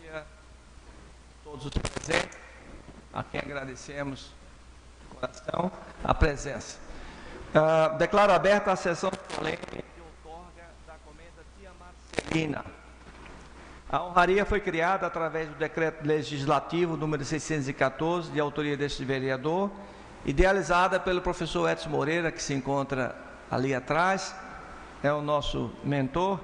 dia a todos os presentes, a quem agradecemos de coração a presença. Declaro aberta a sessão solene de outorga da comenda Tia Marcelina. A honraria foi criada através do decreto legislativo número 614, de autoria deste vereador, idealizada pelo professor Edson Moreira, que se encontra ali atrás, é o nosso mentor,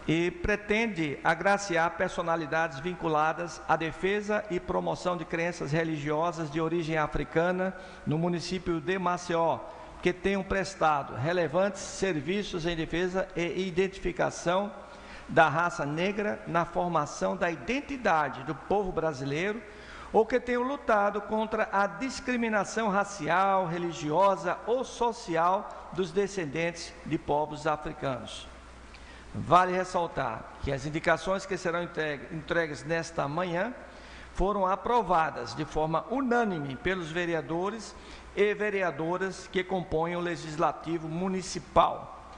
e pretende agraciar personalidades vinculadas à defesa e promoção de crenças religiosas de origem africana no município de Maceió, que tenham prestado relevantes serviços em defesa e identificação da raça negra na formação da identidade do povo brasileiro, ou que tenham lutado contra a discriminação racial, religiosa ou social dos descendentes de povos africanos. Vale ressaltar que as indicações que serão entregues nesta manhã foram aprovadas de forma unânime pelos vereadores e vereadoras que compõem o Legislativo Municipal.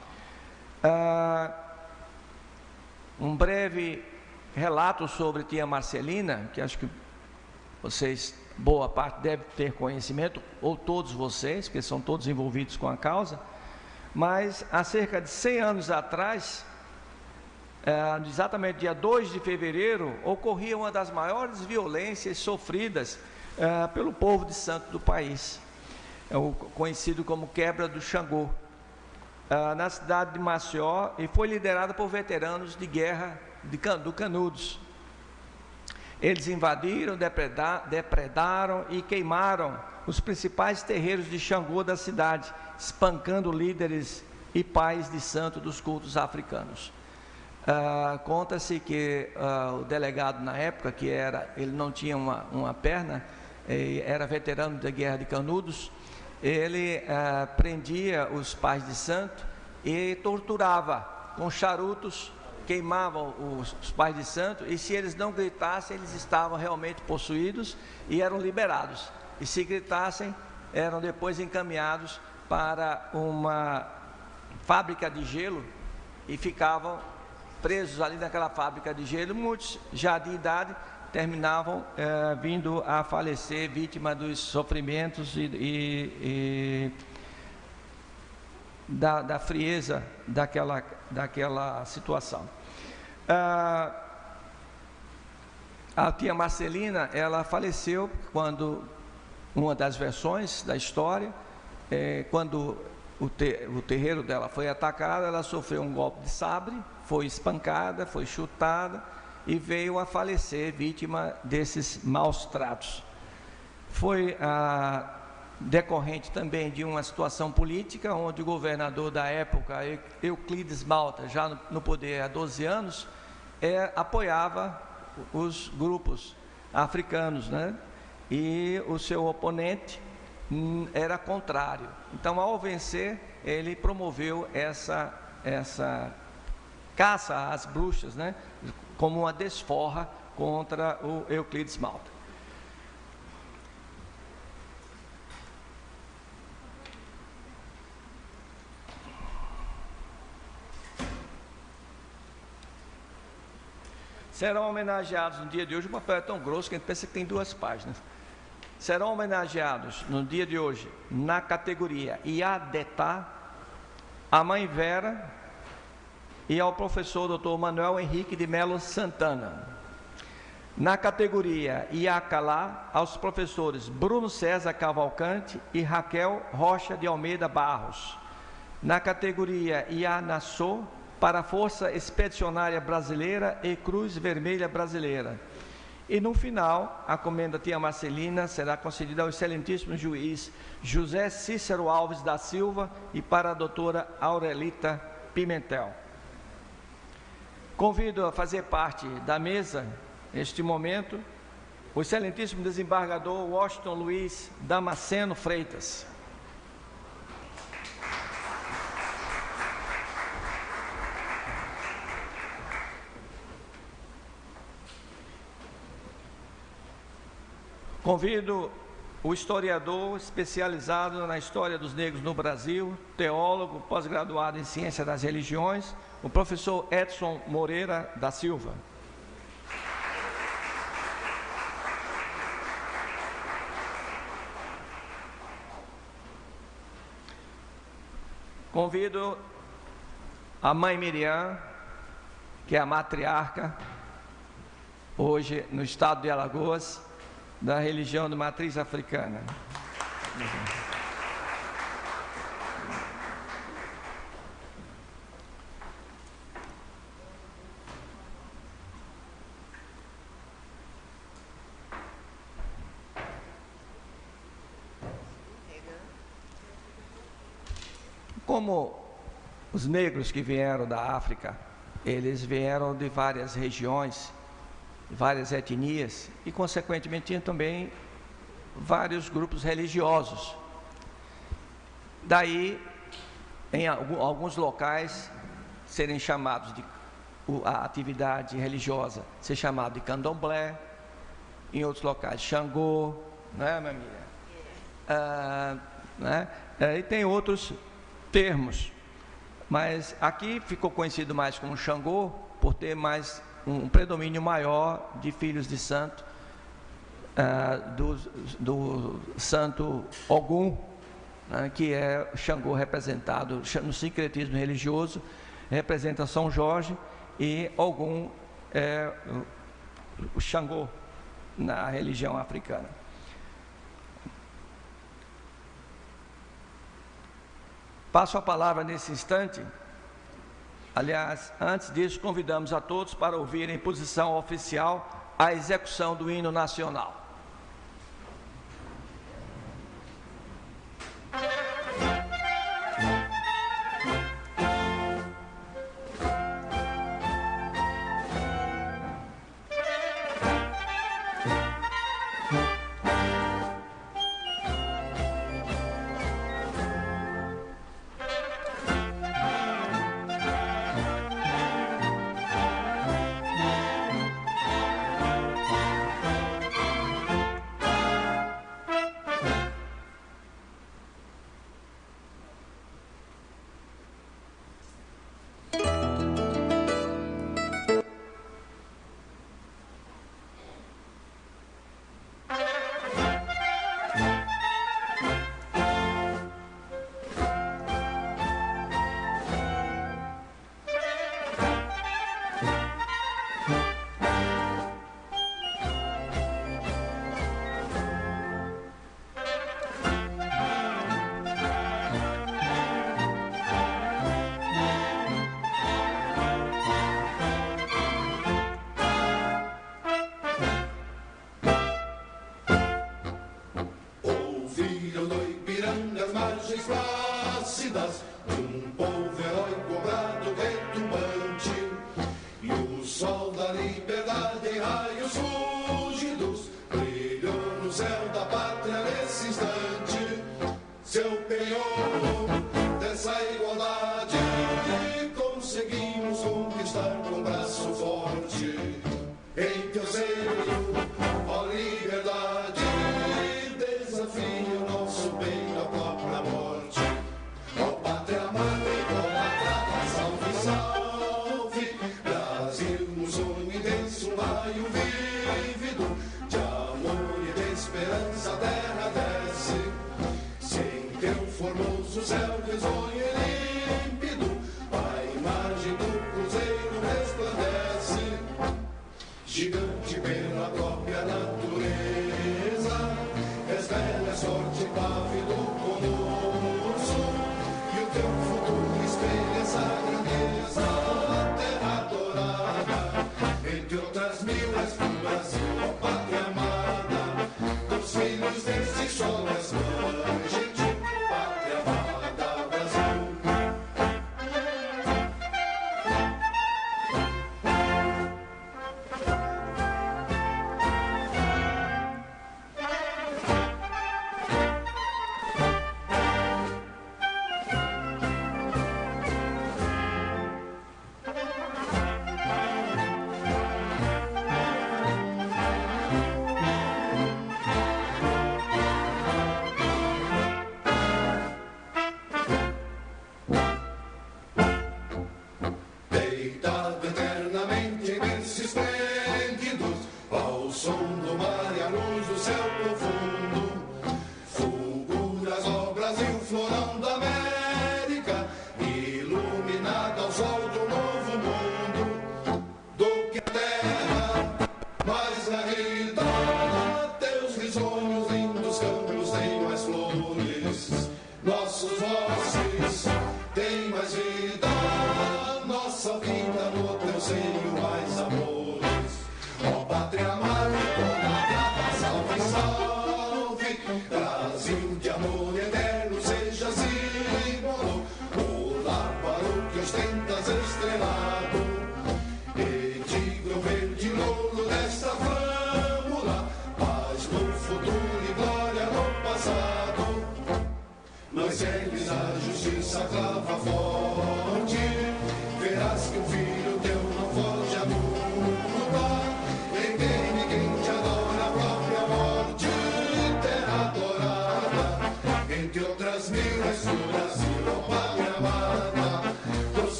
Um breve relato sobre Tia Marcelina, que acho que vocês, boa parte, devem ter conhecimento, ou todos vocês, porque são todos envolvidos com a causa, mas há cerca de 100 anos atrás, exatamente dia 2 de fevereiro, ocorria uma das maiores violências sofridas pelo povo de Santo do país, conhecido como Quebra do Xangô, na cidade de Maceió, e foi liderada por veteranos de guerra do Canudos. Eles invadiram, depredaram e queimaram os principais terreiros de Xangô da cidade, espancando líderes e pais de santo dos cultos africanos. Conta-se que o delegado na época, ele não tinha uma perna, era veterano da guerra de Canudos, ele prendia os pais de santo e torturava com charutos, queimavam os pais de santo, e se eles não gritassem, eles estavam realmente possuídos e eram liberados. E se gritassem, eram depois encaminhados para uma fábrica de gelo e ficavam presos ali naquela fábrica de gelo. Muitos, já de idade, terminavam vindo a falecer vítima dos sofrimentos da frieza daquela situação. A Tia Marcelina, ela faleceu quando, uma das versões da história, quando o terreiro dela foi atacado, ela sofreu um golpe de sabre, foi espancada, foi chutada e veio a falecer vítima desses maus tratos. Foi decorrente também de uma situação política, onde o governador da época, Euclides Malta, já no poder há 12 anos, apoiava os grupos africanos, né? E o seu oponente era contrário. Então, ao vencer, ele promoveu essa caça às bruxas, né? Como uma desforra contra o Euclides Malta. Serão homenageados no dia de hoje, o papel é tão grosso que a gente pensa que tem 2 páginas. Serão homenageados no dia de hoje, na categoria IADETA, a mãe Vera e ao professor Dr. Manuel Henrique de Melo Santana. Na categoria IACALA, aos professores Bruno César Cavalcante e Raquel Rocha de Almeida Barros. Na categoria IANASSO, para a Força Expedicionária Brasileira e Cruz Vermelha Brasileira. E no final, a comenda Tia Marcelina será concedida ao excelentíssimo juiz José Cícero Alves da Silva e para a doutora Aurelita Pimentel. Convido a fazer parte da mesa, neste momento, o excelentíssimo desembargador Washington Luiz Damasceno Freitas. Convido o historiador especializado na história dos negros no Brasil, teólogo, pós-graduado em Ciência das Religiões, o professor Edson Moreira da Silva. Convido a mãe Miriam, que é a matriarca, hoje no estado de Alagoas, da religião de matriz africana. Como os negros que vieram da África, eles vieram de várias regiões, várias etnias e, consequentemente, tinham também vários grupos religiosos. Daí, em alguns locais, serem chamados de a atividade religiosa ser chamada de candomblé, em outros locais Xangô, né, minha amiga? Né? E tem outros termos, mas aqui ficou conhecido mais como Xangô, por ter mais um predomínio maior de filhos de santo, do santo Ogum, né, que é Xangô representado no sincretismo religioso, representa São Jorge, e Ogum é o Xangô na religião africana. Passo a palavra nesse instante. Aliás, antes disso, convidamos a todos para ouvir em posição oficial a execução do hino nacional. Plácidas de um povo heróico brado retumbante, e o sol da liberdade em raios fúlgidos brilhou no céu da pátria nesse instante. Seu penhor dessa igualdade conseguimos conquistar com braço forte. Em teu seio, ó liberdade, desafia o nosso peito à própria morte. Ó pátria amada e idolatrada, salve, salve, Brasil, um sonho intenso, um raio vívido de amor e de esperança, a terra desce. Se em teu formoso céu risonho e límpido a imagem do cruzeiro resplandece. Gigante pela própria natureza, és bela, sorte, pávido conosco, e o teu futuro espelha essa grandeza. Terra adorada, entre outras mil, és do Brasil, ó pátria amada, dos filhos desse sol és mãe gentil, pátria amada, Brasil. Deitado eternamente em berços esplêndidos, ao som do mar e à luz do céu profundo, fulguras, ó Brasil, florão da América,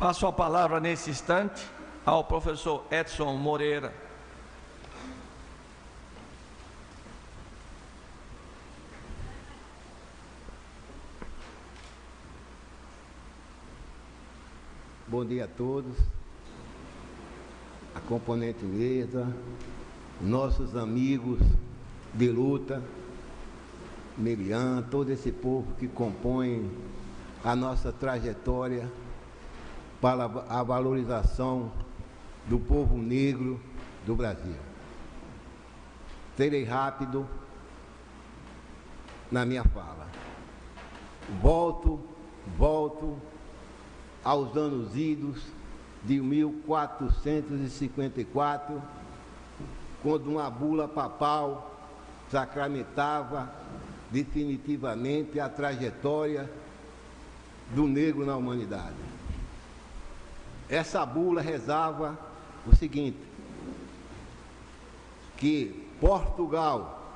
Passo a palavra nesse instante ao professor Edson Moreira. Bom dia a todos, a componente mesa, nossos amigos de luta, Miriam, todo esse povo que compõe a nossa trajetória para a valorização do povo negro do Brasil. Serei rápido na minha fala. Volto aos anos idos de 1454, quando uma bula papal sacramentava definitivamente a trajetória do negro na humanidade. Essa bula rezava o seguinte, que Portugal,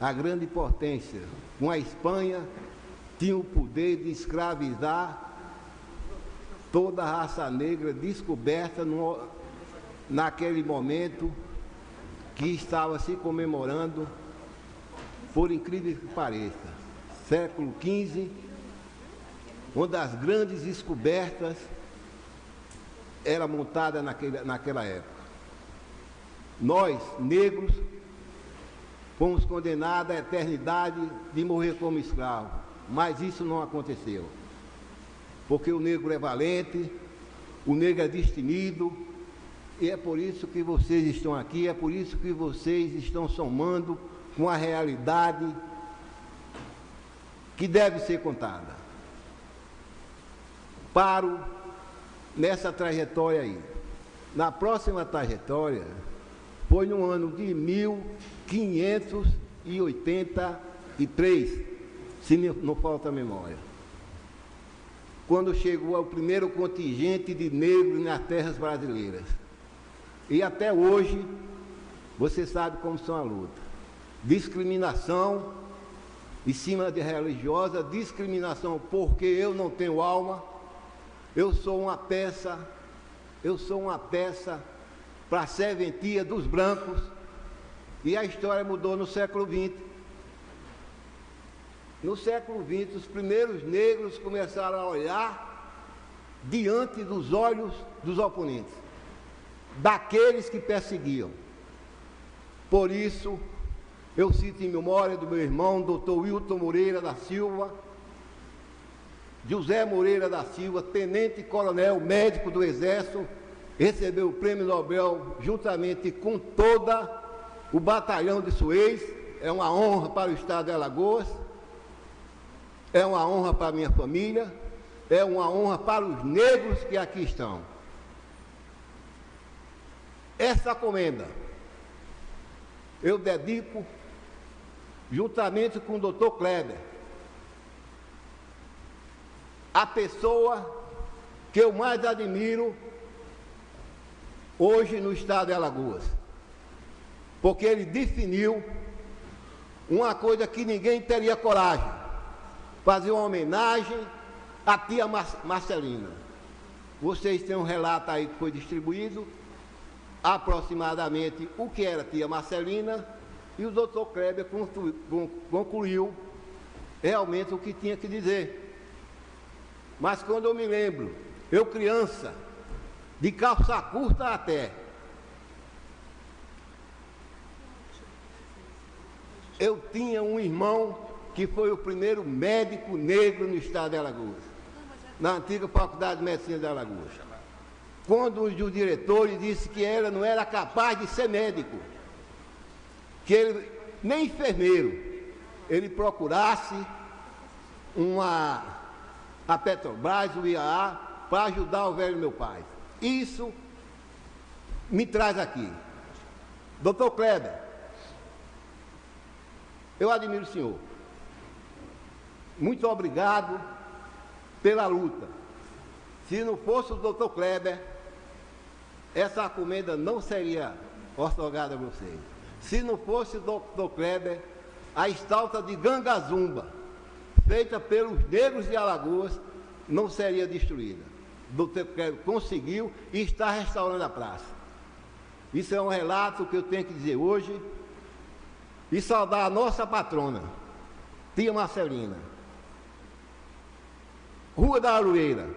a grande potência, com a Espanha, tinha o poder de escravizar toda a raça negra descoberta naquele momento que estava se comemorando, por incrível que pareça, século XV, uma das grandes descobertas era montada naquela época. Nós, negros, fomos condenados à eternidade de morrer como escravo, mas isso não aconteceu. Porque o negro é valente, o negro é destemido, e é por isso que vocês estão aqui, é por isso que vocês estão somando com a realidade que deve ser contada. Paro nessa trajetória aí. Na próxima trajetória, foi no ano de 1583, se não falta a memória, quando chegou o primeiro contingente de negros nas terras brasileiras. E até hoje, você sabe como são a luta. Discriminação em cima de religiosa, discriminação porque eu não tenho alma, eu sou uma peça para a serventia dos brancos, e a história mudou no século XX. No século XX, os primeiros negros começaram a olhar diante dos olhos dos oponentes, daqueles que perseguiam. Por isso, eu cito em memória do meu irmão, Dr. Wilton Moreira da Silva, José Moreira da Silva, tenente-coronel, médico do Exército, recebeu o Prêmio Nobel juntamente com todo o batalhão de Suez. É uma honra para o estado de Alagoas, é uma honra para a minha família, é uma honra para os negros que aqui estão. Essa comenda eu dedico, juntamente com o Dr. Kleber, a pessoa que eu mais admiro hoje no estado de Alagoas, porque ele definiu uma coisa que ninguém teria coragem: fazer uma homenagem à tia Marcelina. Vocês têm um relato aí que foi distribuído, aproximadamente o que era a tia Marcelina, e o Dr. Kleber concluiu realmente o que tinha que dizer. Mas quando eu me lembro, eu criança, de calça curta até, eu tinha um irmão que foi o primeiro médico negro no estado de Alagoas, na antiga Faculdade de Medicina de Alagoas. Quando um dos diretores disse que ela não era capaz de ser médico, que ele, nem enfermeiro, ele procurasse a Petrobras, o IAA, para ajudar o velho meu pai. Isso me traz aqui. Dr. Kleber, eu admiro o senhor. Muito obrigado pela luta. Se não fosse o Dr. Kleber, essa comenda não seria otorgada a vocês. Se não fosse o Dr. Kleber, a estátua de Gangazumba, feita pelos negros de Alagoas, não seria destruída. Dr. Kleber conseguiu e está restaurando a praça. Isso é um relato que eu tenho que dizer hoje e saudar a nossa patrona, tia Marcelina. Rua da Aroeira,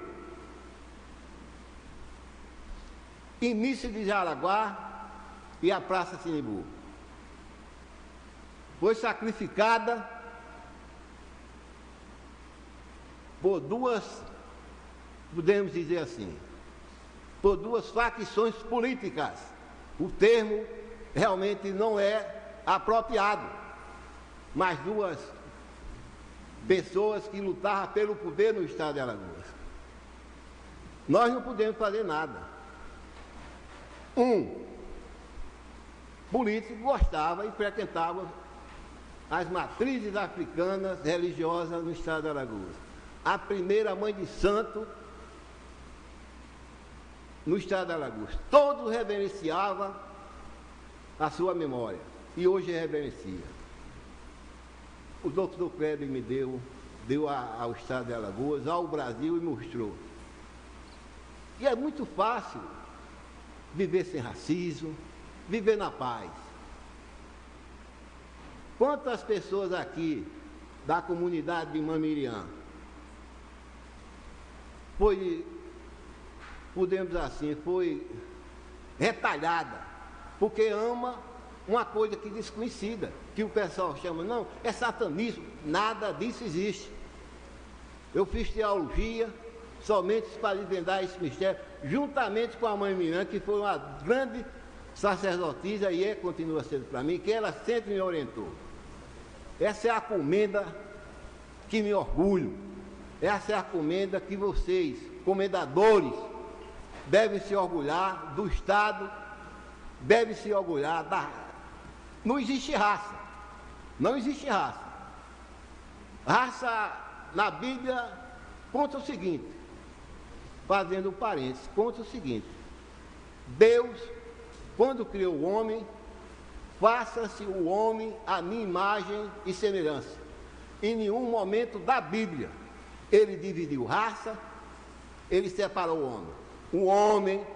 início de Jaraguá e a Praça Sinibu. Foi sacrificada por duas, podemos dizer assim, por duas facções políticas. O termo realmente não é apropriado, mas duas pessoas que lutavam pelo poder no estado de Alagoas. Nós não podemos fazer nada. Um político gostava e frequentava as matrizes africanas religiosas no estado de Alagoas. A primeira mãe de santo no estado de Alagoas. Todos reverenciavam a sua memória e hoje reverencia. O doutor Kleber me deu ao estado de Alagoas, ao Brasil e mostrou. E é muito fácil viver sem racismo, viver na paz. Quantas pessoas aqui da comunidade de Mamiriã podemos dizer assim, foi retalhada, porque ama uma coisa que desconhecida, que o pessoal chama, não, é satanismo, nada disso existe. Eu fiz teologia somente para desvendar esse mistério, juntamente com a mãe Mirã, que foi uma grande sacerdotisa e continua sendo para mim, que ela sempre me orientou. Essa é a comenda que me orgulho, essa é a comenda que vocês, comendadores, devem se orgulhar do Estado, devem se orgulhar da... Não existe raça, não existe raça. Raça, na Bíblia, conta o seguinte, fazendo um parênteses, conta o seguinte: Deus, quando criou o homem, faça-se o homem à minha imagem e semelhança. Em nenhum momento da Bíblia ele dividiu raça, ele separou o homem. O homem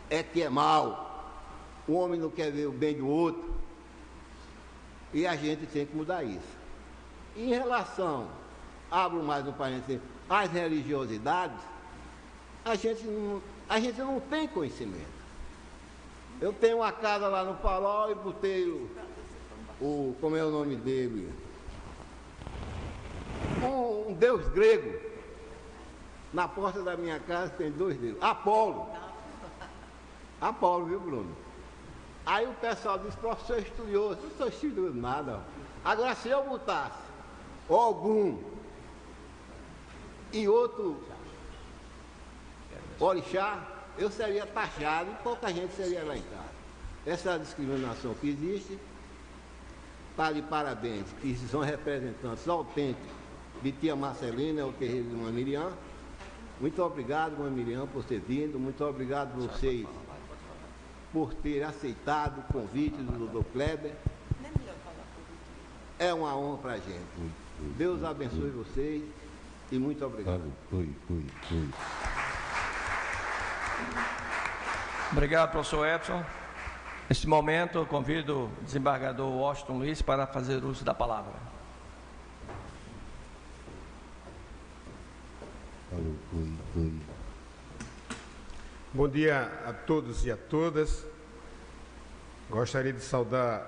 é que é mau, o homem não quer ver o bem do outro, e a gente tem que mudar isso. Em relação, abro mais um parênteses, às religiosidades, a gente não tem conhecimento. Eu tenho uma casa lá no Farol e botei como é o nome dele? Um deus grego. Na porta da minha casa tem dois deuses. Apolo, viu, Bruno? Aí o pessoal disse, professor estudioso, não estou estudando nada. Agora, se eu botasse Ogum e outro orixá, eu seria taxado e pouca gente seria lá em casa. Essa é a discriminação que existe. Está de parabéns, que são representantes autênticos de tia Marcelina, o terreiro de Mamiriã. Muito obrigado, Mamiriã, por ter vindo. Muito obrigado a vocês por ter aceitado o convite do Dr. Kleber. É uma honra para a gente. Deus abençoe vocês e muito obrigado. Obrigado, professor Edson. Neste momento, eu convido o desembargador Washington Luiz para fazer uso da palavra. Bom dia a todos e a todas. Gostaria de saudar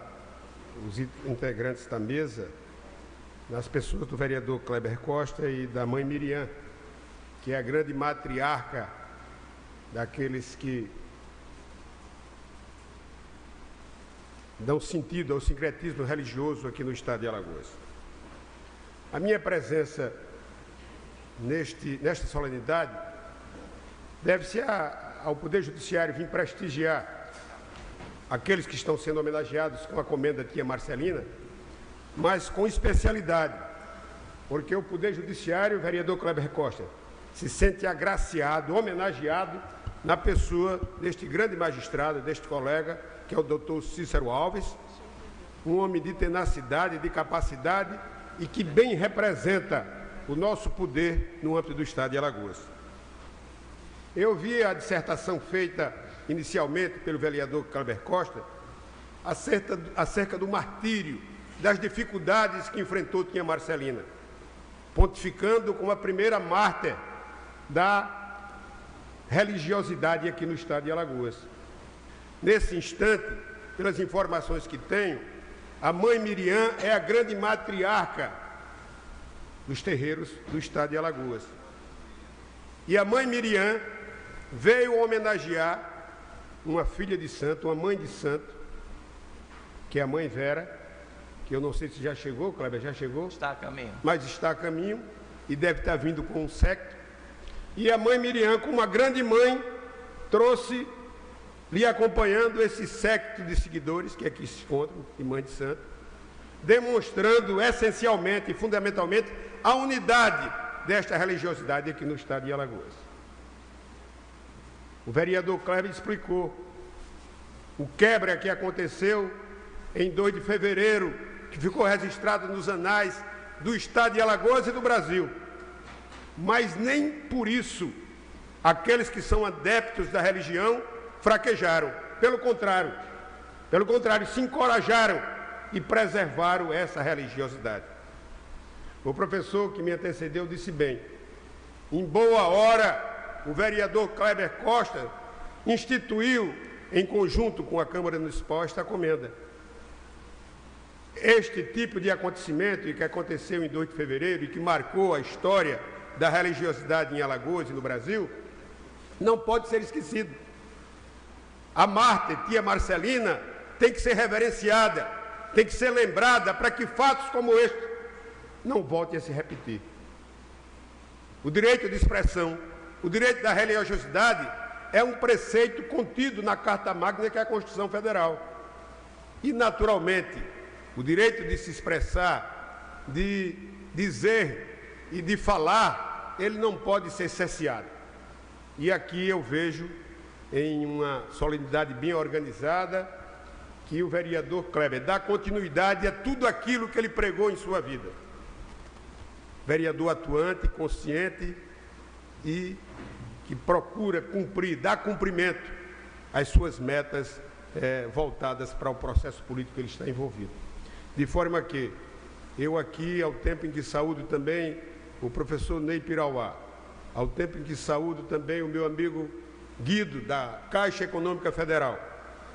os integrantes da mesa, nas pessoas do vereador Kleber Costa e da mãe Miriam, que é a grande matriarca daqueles que dão sentido ao sincretismo religioso aqui no estado de Alagoas. A minha presença nesta solenidade deve-se ao Poder Judiciário vir prestigiar aqueles que estão sendo homenageados com a comenda tia Marcelina, mas com especialidade, porque o Poder Judiciário, o vereador Kleber Costa, se sente agraciado, homenageado na pessoa deste grande magistrado, deste colega, que é o doutor Cícero Alves, um homem de tenacidade, de capacidade e que bem representa o nosso poder no âmbito do estado de Alagoas. Eu vi a dissertação feita inicialmente pelo vereador Kleber Costa acerca do martírio, das dificuldades que enfrentou Tia Marcelina, pontificando como a primeira mártir da religiosidade aqui no estado de Alagoas. Nesse instante, pelas informações que tenho, a mãe Miriam é a grande matriarca dos terreiros do estado de Alagoas. E a mãe Miriam veio homenagear uma filha de santo, uma mãe de santo, que é a mãe Vera, que eu não sei se já chegou, Kleber, já chegou? Está a caminho. Mas está a caminho e deve estar vindo com um séquito. E a mãe Miriam, como uma grande mãe, trouxe, lhe acompanhando esse séquito de seguidores que aqui se encontram, de mãe de santo, demonstrando essencialmente e fundamentalmente a unidade desta religiosidade aqui no estado de Alagoas. O vereador Kleber explicou o quebra que aconteceu em 2 de fevereiro, que ficou registrado nos anais do estado de Alagoas e do Brasil. Mas nem por isso aqueles que são adeptos da religião fraquejaram. Pelo contrário, se encorajaram e preservaram essa religiosidade. O professor que me antecedeu disse bem, em boa hora, o vereador Kleber Costa instituiu, em conjunto com a Câmara Municipal, esta comenda. Este tipo de acontecimento que aconteceu em 2 de fevereiro e que marcou a história da religiosidade em Alagoas e no Brasil, não pode ser esquecido. A mártir, Tia Marcelina, tem que ser reverenciada, tem que ser lembrada para que fatos como este não voltem a se repetir. O direito de expressão, o direito da religiosidade é um preceito contido na Carta Magna, que é a Constituição Federal. E, naturalmente, o direito de se expressar, de dizer e de falar, ele não pode ser cesseado. E aqui eu vejo, em uma solenidade bem organizada, que o vereador Kleber dá continuidade a tudo aquilo que ele pregou em sua vida. Vereador atuante, consciente e que procura cumprir, dar cumprimento às suas metas voltadas para o processo político que ele está envolvido. De forma que eu aqui, ao tempo em que saúdo também o professor Ney Pirauá, ao tempo em que saúdo também o meu amigo Guido, da Caixa Econômica Federal,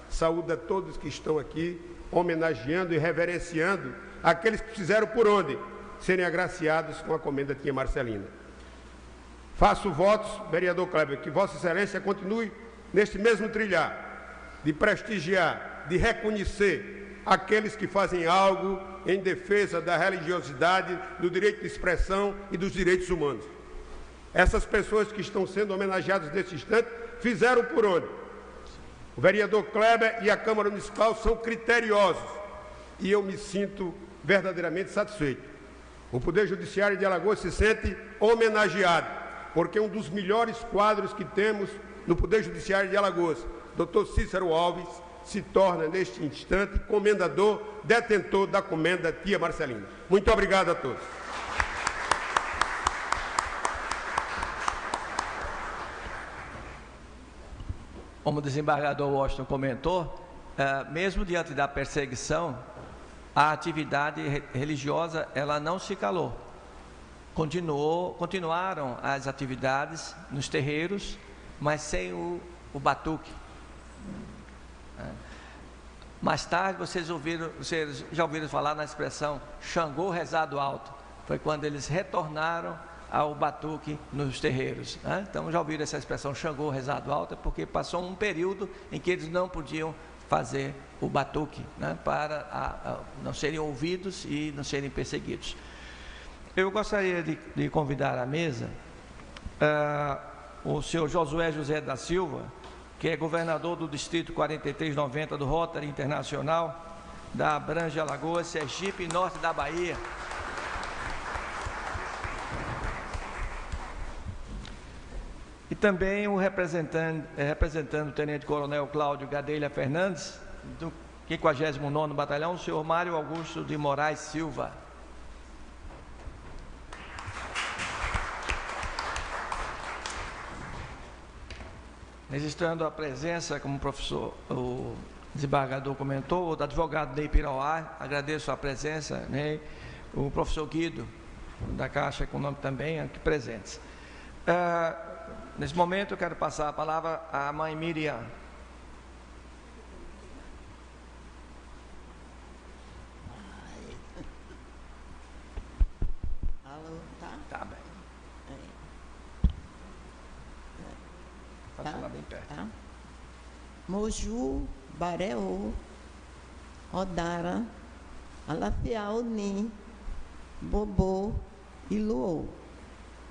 saúdo a todos que estão aqui, homenageando e reverenciando aqueles que fizeram por onde serem agraciados com a comenda Tia Marcelina. Faço votos, vereador Kleber, que Vossa Excelência continue neste mesmo trilhar, de prestigiar, de reconhecer aqueles que fazem algo em defesa da religiosidade, do direito de expressão e dos direitos humanos. Essas pessoas que estão sendo homenageadas nesse instante fizeram por onde? O vereador Kleber e a Câmara Municipal são criteriosos e eu me sinto verdadeiramente satisfeito. O Poder Judiciário de Alagoas se sente homenageado, porque um dos melhores quadros que temos no Poder Judiciário de Alagoas, Dr. Cícero Alves, se torna neste instante comendador, detentor da comenda Tia Marcelina. Muito obrigado a todos. Como o desembargador Washington comentou, mesmo diante da perseguição, a atividade religiosa ela não se calou. Continuaram as atividades nos terreiros, mas sem o batuque. Mais tarde vocês já ouviram falar na expressão Xangô rezado alto. Foi quando eles retornaram ao batuque nos terreiros. Então já ouviram essa expressão Xangô rezado alto, porque passou um período em que eles não podiam fazer o batuque, para não serem ouvidos e não serem perseguidos. Eu gostaria de convidar à mesa o senhor Josué José da Silva, que é governador do Distrito 4390 do Rotary Internacional, da Abrange Alagoas, Sergipe e Norte da Bahia. E também o representando o Tenente Coronel Cláudio Gadelha Fernandes, do 59º Batalhão, o senhor Mário Augusto de Moraes Silva. registrando a presença, como o desembargador comentou, do advogado Ney Pirauá, agradeço a presença, Ney, o professor Guido, da Caixa Econômica também, aqui presentes. Nesse momento eu quero passar a palavra à mãe Miriam. Alô, tá? Tá bem. Pode falar bem perto. Tá. Moju, Bareô, Odara, Alafiao, Nim, Bobô e Luô.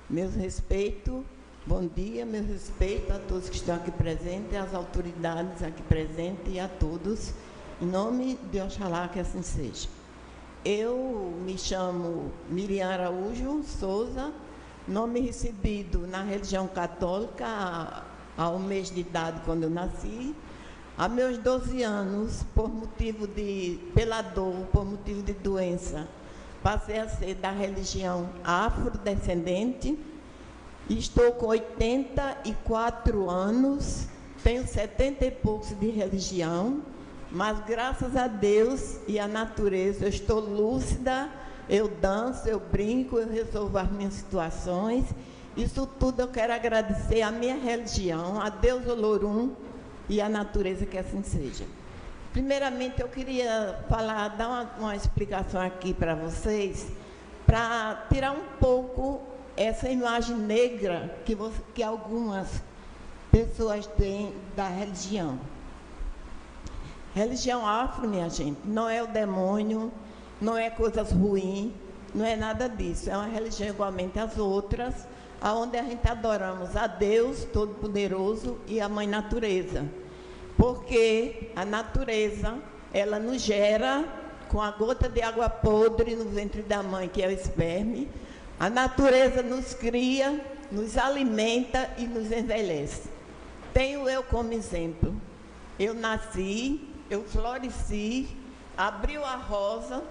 Meus respeitos, bom dia, meu respeito a todos que estão aqui presentes, às autoridades aqui presentes e a todos, em nome de Oxalá que assim seja. Eu me chamo Miriam Araújo Souza, nome recebido na religião católica há um mês de idade quando eu nasci. Há meus 12 anos, pela dor, por motivo de doença, passei a ser da religião afrodescendente. Estou com 84 anos, tenho 70 e poucos de religião, mas graças a Deus e à natureza eu estou lúcida, eu danço, eu brinco, eu resolvo as minhas situações. Isso tudo eu quero agradecer à minha religião, a Deus Olorum e à natureza que assim seja. Primeiramente, eu queria dar uma explicação aqui para vocês, para tirar um pouco essa imagem negra que algumas pessoas têm da religião. Religião afro, minha gente, não é o demônio, não é coisas ruins, não é nada disso. É uma religião igualmente às outras, onde a gente adoramos a Deus Todo-Poderoso e a Mãe Natureza. Porque a natureza, ela nos gera com a gota de água podre no ventre da mãe, que é o esperme. A natureza nos cria, nos alimenta e nos envelhece. Tenho eu como exemplo. Eu nasci, eu floresci, abriu a rosa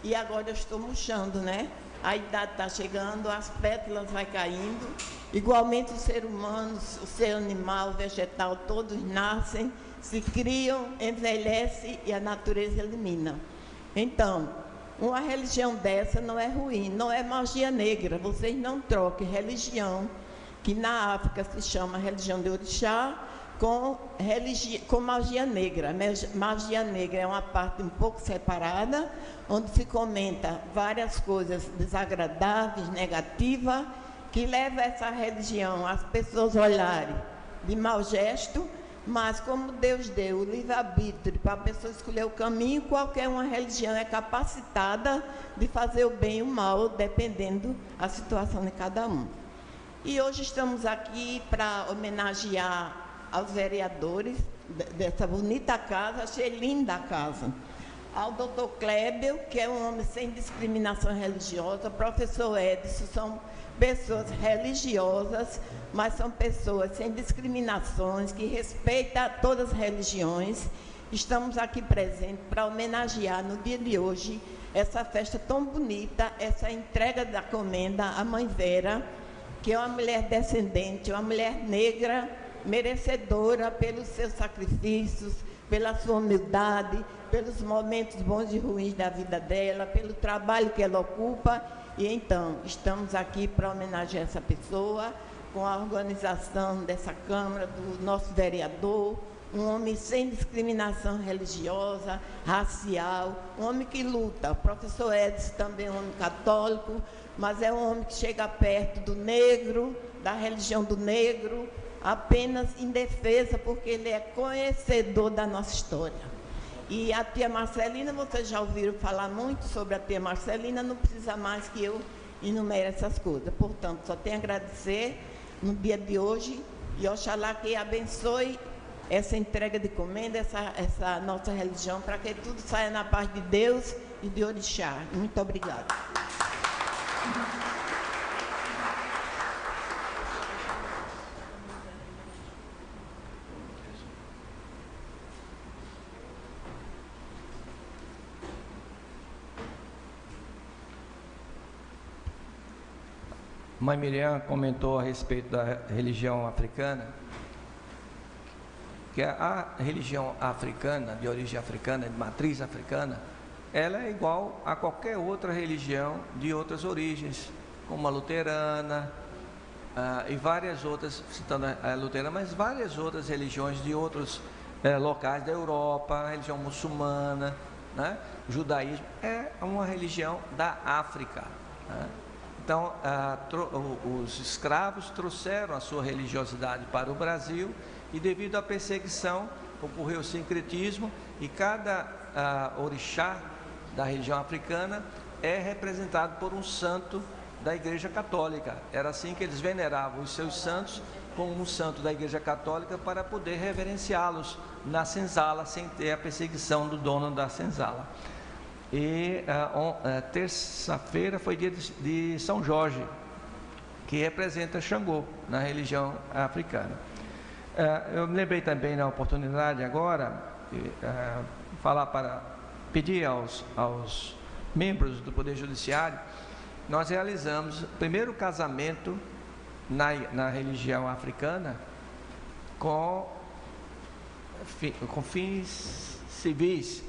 e agora eu estou murchando, né? A idade está chegando, as pétalas vão caindo. Igualmente o ser humano, o ser animal, o vegetal, todos nascem, se criam, envelhecem e a natureza elimina. Então, uma religião dessa não é ruim, não é magia negra. Vocês não troquem religião, que na África se chama religião de orixá, com magia negra. Magia negra é uma parte um pouco separada, onde se comenta várias coisas desagradáveis, negativas, que leva essa religião as pessoas olharem de mau gesto, mas como Deus deu o livre-arbítrio para a pessoa escolher o caminho, qualquer uma religião é capacitada de fazer o bem e o mal, dependendo da situação de cada um. E hoje estamos aqui para homenagear aos vereadores dessa bonita casa, achei linda a casa. Ao doutor Klebel, que é um homem sem discriminação religiosa, professor Edson, são pessoas religiosas, mas são pessoas sem discriminações, que respeitam todas as religiões. Estamos aqui presentes para homenagear no dia de hoje essa festa tão bonita, essa entrega da comenda à Mãe Vera, que é uma mulher descendente, uma mulher negra, merecedora pelos seus sacrifícios, pela sua humildade, pelos momentos bons e ruins da vida dela, pelo trabalho que ela ocupa. E então, estamos aqui para homenagear essa pessoa, com a organização dessa Câmara, do nosso vereador, um homem sem discriminação religiosa, racial, um homem que luta. O professor Edson também é um homem católico, mas é um homem que chega perto do negro, da religião do negro, apenas em defesa, porque ele é conhecedor da nossa história. E a tia Marcelina, vocês já ouviram falar muito sobre a tia Marcelina, não precisa mais que eu enumere essas coisas. Portanto, só tenho a agradecer no dia de hoje e oxalá que abençoe essa entrega de comenda, essa nossa religião, para que tudo saia na paz de Deus e de orixá. Muito obrigada. Mãe Miriam comentou a respeito da religião africana, porque a religião africana, de origem africana, de matriz africana, ela é igual a qualquer outra religião de outras origens, como a luterana, e várias outras, citando a luterana, mas várias outras religiões de outros locais da Europa, a religião muçulmana, né? O judaísmo é uma religião da África, né? Então, os escravos trouxeram a sua religiosidade para o Brasil e, devido à perseguição, ocorreu o sincretismo e cada orixá da religião africana é representado por um santo da Igreja Católica. Era assim que eles veneravam os seus santos como um santo da Igreja Católica para poder reverenciá-los na senzala, sem ter a perseguição do dono da senzala. E terça-feira foi dia de São Jorge, que representa Xangô na religião africana. Eu me lembrei também na oportunidade agora pedir aos membros do Poder Judiciário. Nós realizamos o primeiro casamento na religião africana com fins civis.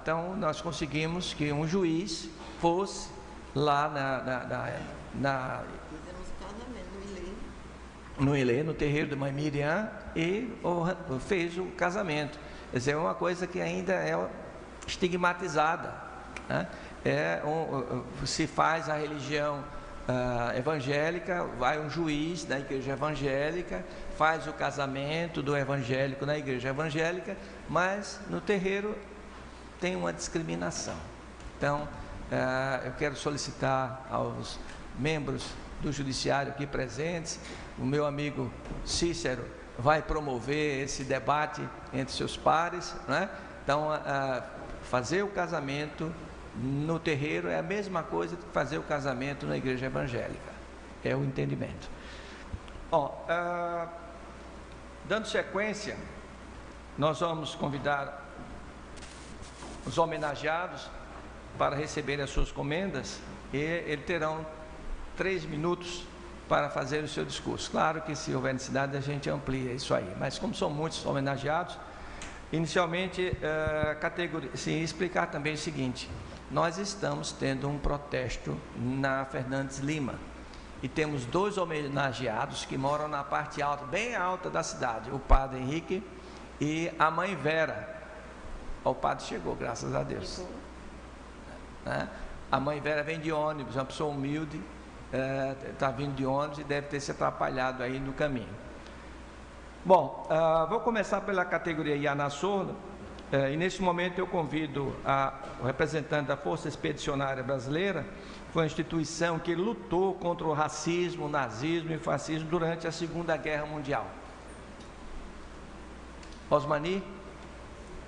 Então, nós conseguimos que um juiz fosse lá no Ilê, no terreiro de Mãe Miriam, e fez o casamento. Quer dizer, é uma coisa que ainda é estigmatizada, né? Se faz a religião evangélica, vai um juiz da igreja evangélica, faz o casamento do evangélico na igreja evangélica, mas no terreiro tem uma discriminação. Então, eu quero solicitar aos membros do judiciário aqui presentes, o meu amigo Cícero vai promover esse debate entre seus pares, né? Então, fazer o casamento no terreiro é a mesma coisa que fazer o casamento na igreja evangélica, é o entendimento. Dando sequência, nós vamos convidar os homenageados para receberem as suas comendas, e eles terão 3 minutos para fazer o seu discurso. Claro que, se houver necessidade, a gente amplia isso aí, mas como são muitos homenageados, inicialmente, explicar também o seguinte: nós estamos tendo um protesto na Fernandes Lima e temos 2 homenageados que moram na parte alta, bem alta da cidade, o padre Henrique e a mãe Vera. O padre chegou, graças a Deus, né? A mãe Vera vem de ônibus, é uma pessoa humilde, está vindo de ônibus e deve ter se atrapalhado aí no caminho. Bom, vou começar pela categoria Ianaçô, e nesse momento eu convido o representante da Força Expedicionária Brasileira. Foi uma instituição que lutou contra o racismo, o nazismo e o fascismo durante a Segunda Guerra Mundial. Osmani?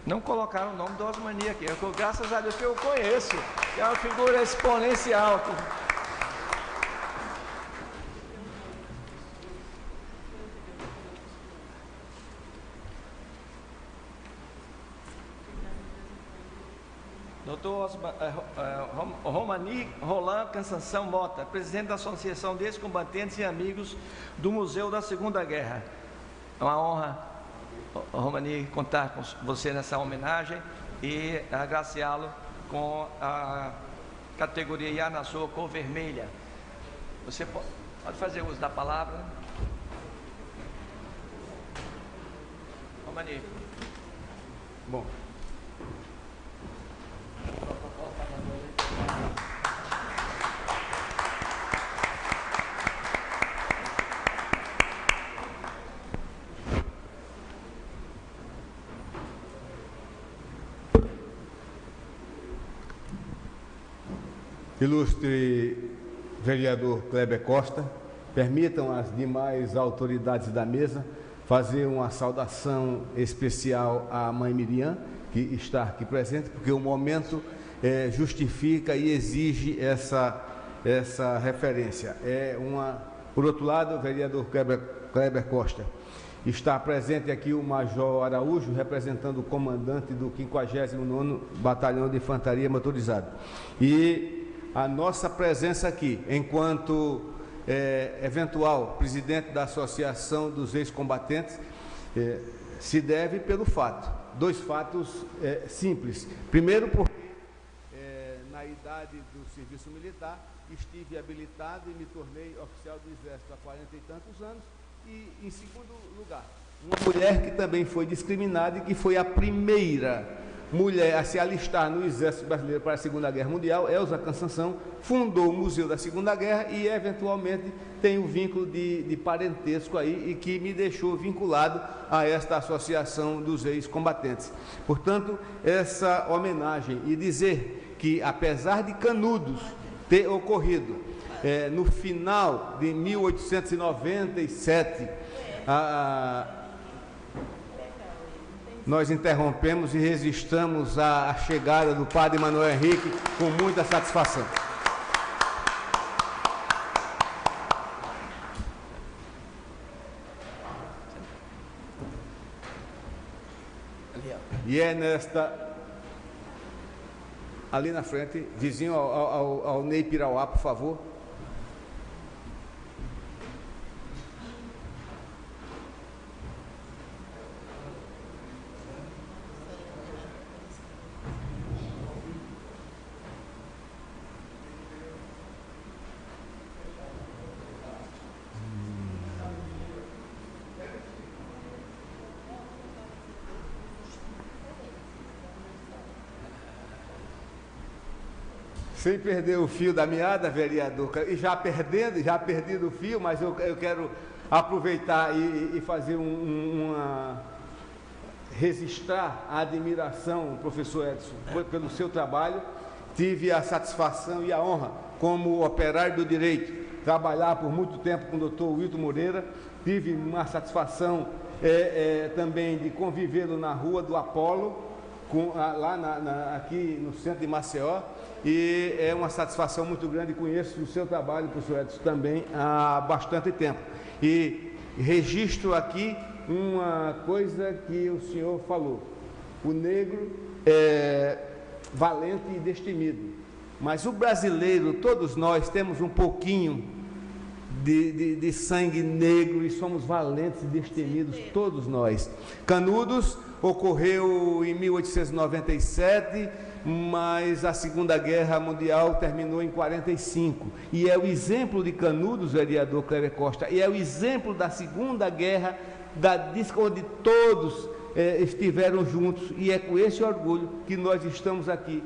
Não colocaram o nome do Osmani aqui, graças a Deus que eu conheço, que é uma figura exponencial. Doutor Romani Roland Cansanção Mota, presidente da Associação de Ex-Combatentes e Amigos do Museu da Segunda Guerra. É uma honra, Romani, contar com você nessa homenagem e agraciá-lo com a categoria Ianaçô cor vermelha. Você pode fazer uso da palavra. Romani. Bom. Ilustre vereador Kleber Costa, permitam as demais autoridades da mesa fazer uma saudação especial à mãe Miriam, que está aqui presente, porque o momento justifica e exige essa referência. Por outro lado, o vereador Kleber Costa, está presente aqui o Major Araújo, representando o comandante do 59º Batalhão de Infantaria Motorizada. E a nossa presença aqui, enquanto eventual presidente da Associação dos Ex-Combatentes, Se deve pelo fato, 2 fatos simples. Primeiro, porque na idade do serviço militar estive habilitado e me tornei oficial do Exército há 40 e tantos anos. E, em segundo lugar, uma mulher que também foi discriminada e que foi a primeira mulher a se alistar no Exército Brasileiro para a Segunda Guerra Mundial, Elza Cansanção, fundou o Museu da Segunda Guerra e, eventualmente, tem um vínculo de parentesco aí e que me deixou vinculado a esta associação dos ex-combatentes. Portanto, essa homenagem e dizer que, apesar de Canudos ter ocorrido no final de 1897, nós interrompemos e registramos a chegada do padre Manuel Henrique com muita satisfação. E é ali na frente, vizinho ao Ney Pirauá, por favor. Sem perder o fio da meada, vereador, e já perdido o fio, mas eu quero aproveitar e fazer registrar a admiração, professor Edson, pelo seu trabalho. Tive a satisfação e a honra, como operário do direito, trabalhar por muito tempo com o doutor Wilton Moreira. Tive uma satisfação também de convivê-lo na Rua do Apolo, aqui no centro de Maceió, e é uma satisfação muito grande. Conheço o seu trabalho, professor Edson, também há bastante tempo. E registro aqui uma coisa que o senhor falou: o negro é valente e destemido, mas o brasileiro, todos nós temos um pouquinho de sangue negro e somos valentes e destemidos, todos nós. Canudos ocorreu em 1897, mas a Segunda Guerra Mundial terminou em 45. E é o exemplo de Canudos, vereador Cléber Costa, e é o exemplo da Segunda Guerra, onde todos estiveram juntos, e é com esse orgulho que nós estamos aqui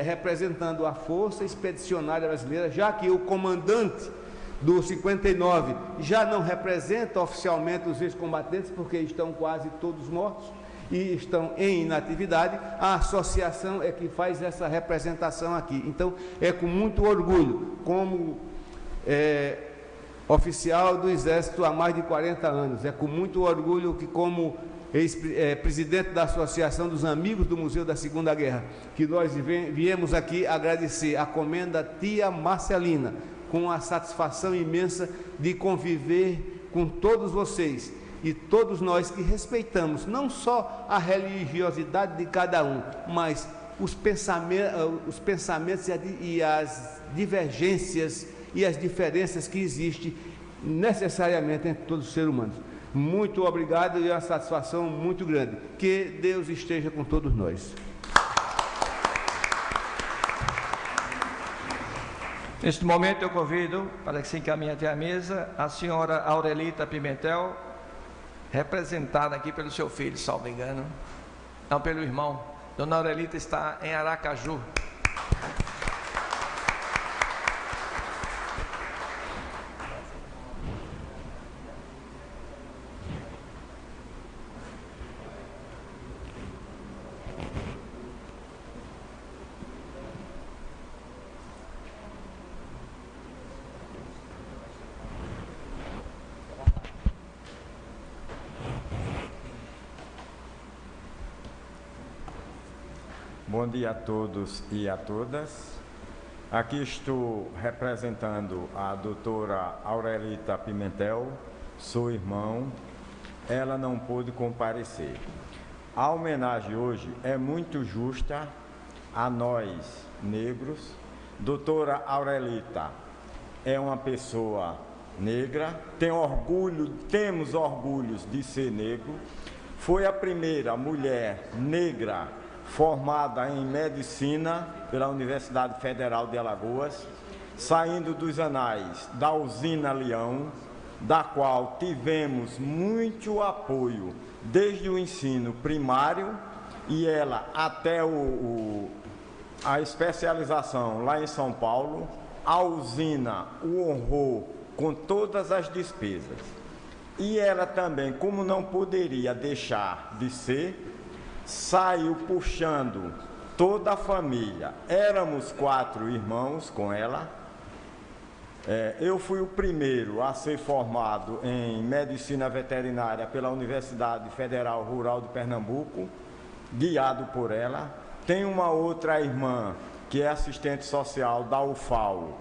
representando a Força Expedicionária Brasileira, já que o comandante do 59 já não representa oficialmente os ex-combatentes, porque estão quase todos mortos e estão em inatividade. A associação é que faz essa representação aqui. Então, é com muito orgulho, como oficial do Exército há mais de 40 anos, é com muito orgulho que, como presidente da Associação dos Amigos do Museu da Segunda Guerra, que nós viemos aqui agradecer a comenda Tia Marcelina, com a satisfação imensa de conviver com todos vocês e todos nós que respeitamos não só a religiosidade de cada um, mas os pensamentos e as divergências e as diferenças que existem necessariamente entre todos os seres humanos. Muito obrigado e uma satisfação muito grande. Que Deus esteja com todos nós. Neste momento eu convido para que se encaminhe até a mesa a senhora Aurelita Pimentel, representada aqui pelo seu filho, salvo engano, não, pelo irmão. Dona Aurelita está em Aracaju. Bom dia a todos e a todas. Aqui estou representando a doutora Aurelita Pimentel, sou irmão. Ela não pôde comparecer. A homenagem hoje é muito justa a nós, negros. Doutora Aurelita é uma pessoa negra, temos orgulhos de ser negro. Foi a primeira mulher negra formada em medicina pela Universidade Federal de Alagoas, saindo dos anais da usina Leão, da qual tivemos muito apoio desde o ensino primário e ela até a especialização lá em São Paulo. A usina o honrou com todas as despesas. E ela também, como não poderia deixar de ser, saiu puxando toda a família. Éramos 4 irmãos com ela. Eu fui o primeiro a ser formado em medicina veterinária pela Universidade Federal Rural de Pernambuco, guiado por ela. Tem uma outra irmã que é assistente social da UFAL,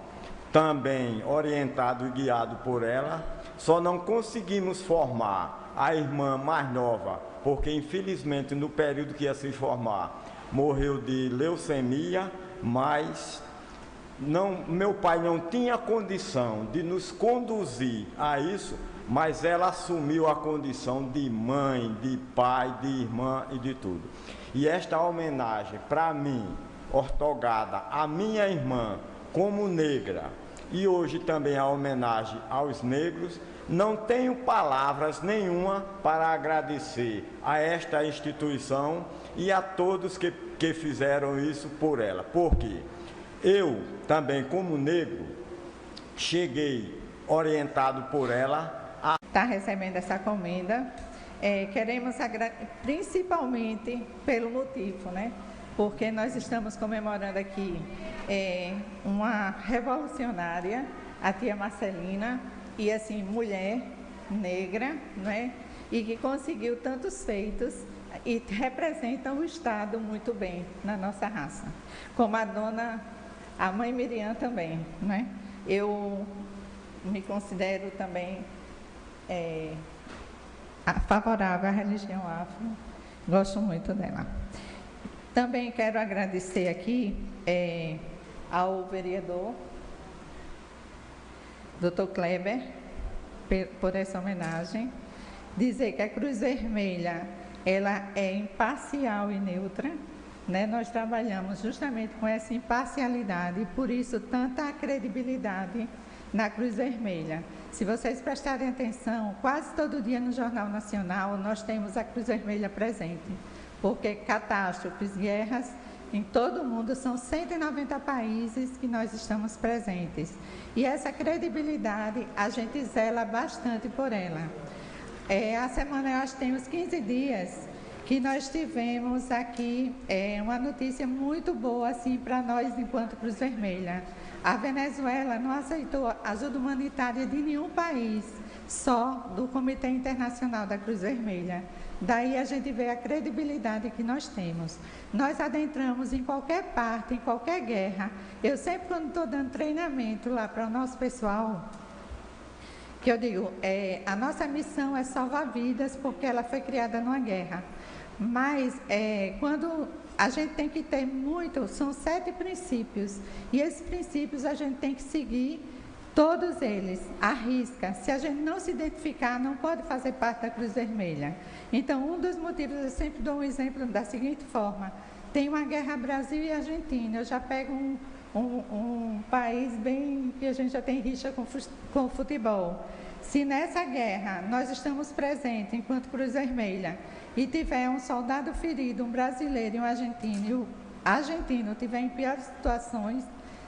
também orientado e guiado por ela. Só não conseguimos formar a irmã mais nova, porque infelizmente no período que ia se formar, morreu de leucemia, mas meu pai não tinha condição de nos conduzir a isso, mas ela assumiu a condição de mãe, de pai, de irmã e de tudo. E esta homenagem, para mim, ortogada à minha irmã como negra, e hoje também a homenagem aos negros, não tenho palavras nenhuma para agradecer a esta instituição e a todos que fizeram isso por ela, porque eu também, como negro, cheguei orientado por ela a estar recebendo essa comenda. Queremos principalmente pelo motivo, né? Porque nós estamos comemorando aqui uma revolucionária, a tia Marcelina, e assim, mulher negra, né? E que conseguiu tantos feitos e representa o Estado muito bem na nossa raça. Como a mãe Miriam também, né? Eu me considero também favorável à religião afro, gosto muito dela. Também quero agradecer aqui ao vereador Dr. Kleber por essa homenagem, dizer que a Cruz Vermelha ela é imparcial e neutra, né? Nós trabalhamos justamente com essa imparcialidade e por isso tanta credibilidade na Cruz Vermelha. Se vocês prestarem atenção, quase todo dia no Jornal Nacional nós temos a Cruz Vermelha presente, porque catástrofes, guerras, em todo o mundo, são 190 países que nós estamos presentes. E essa credibilidade, a gente zela bastante por ela. A semana, eu acho que tem uns 15 dias, que nós tivemos aqui uma notícia muito boa assim, para nós, enquanto Cruz Vermelha. A Venezuela não aceitou ajuda humanitária de nenhum país, só do Comitê Internacional da Cruz Vermelha. Daí a gente vê a credibilidade que nós temos. Nós adentramos em qualquer parte, em qualquer guerra. Eu sempre, quando estou dando treinamento lá para o nosso pessoal, que eu digo, a nossa missão é salvar vidas, porque ela foi criada numa guerra. Mas quando a gente tem que ter são 7 princípios, e esses princípios a gente tem que seguir todos eles, à risca. Se a gente não se identificar, não pode fazer parte da Cruz Vermelha. Então, um dos motivos, eu sempre dou um exemplo da seguinte forma: tem uma guerra Brasil e Argentina, eu já pego um país bem que a gente já tem rixa com o futebol. Se nessa guerra nós estamos presentes enquanto Cruz Vermelha e tiver um soldado ferido, um brasileiro e um argentino, e o argentino tiver em piores situações,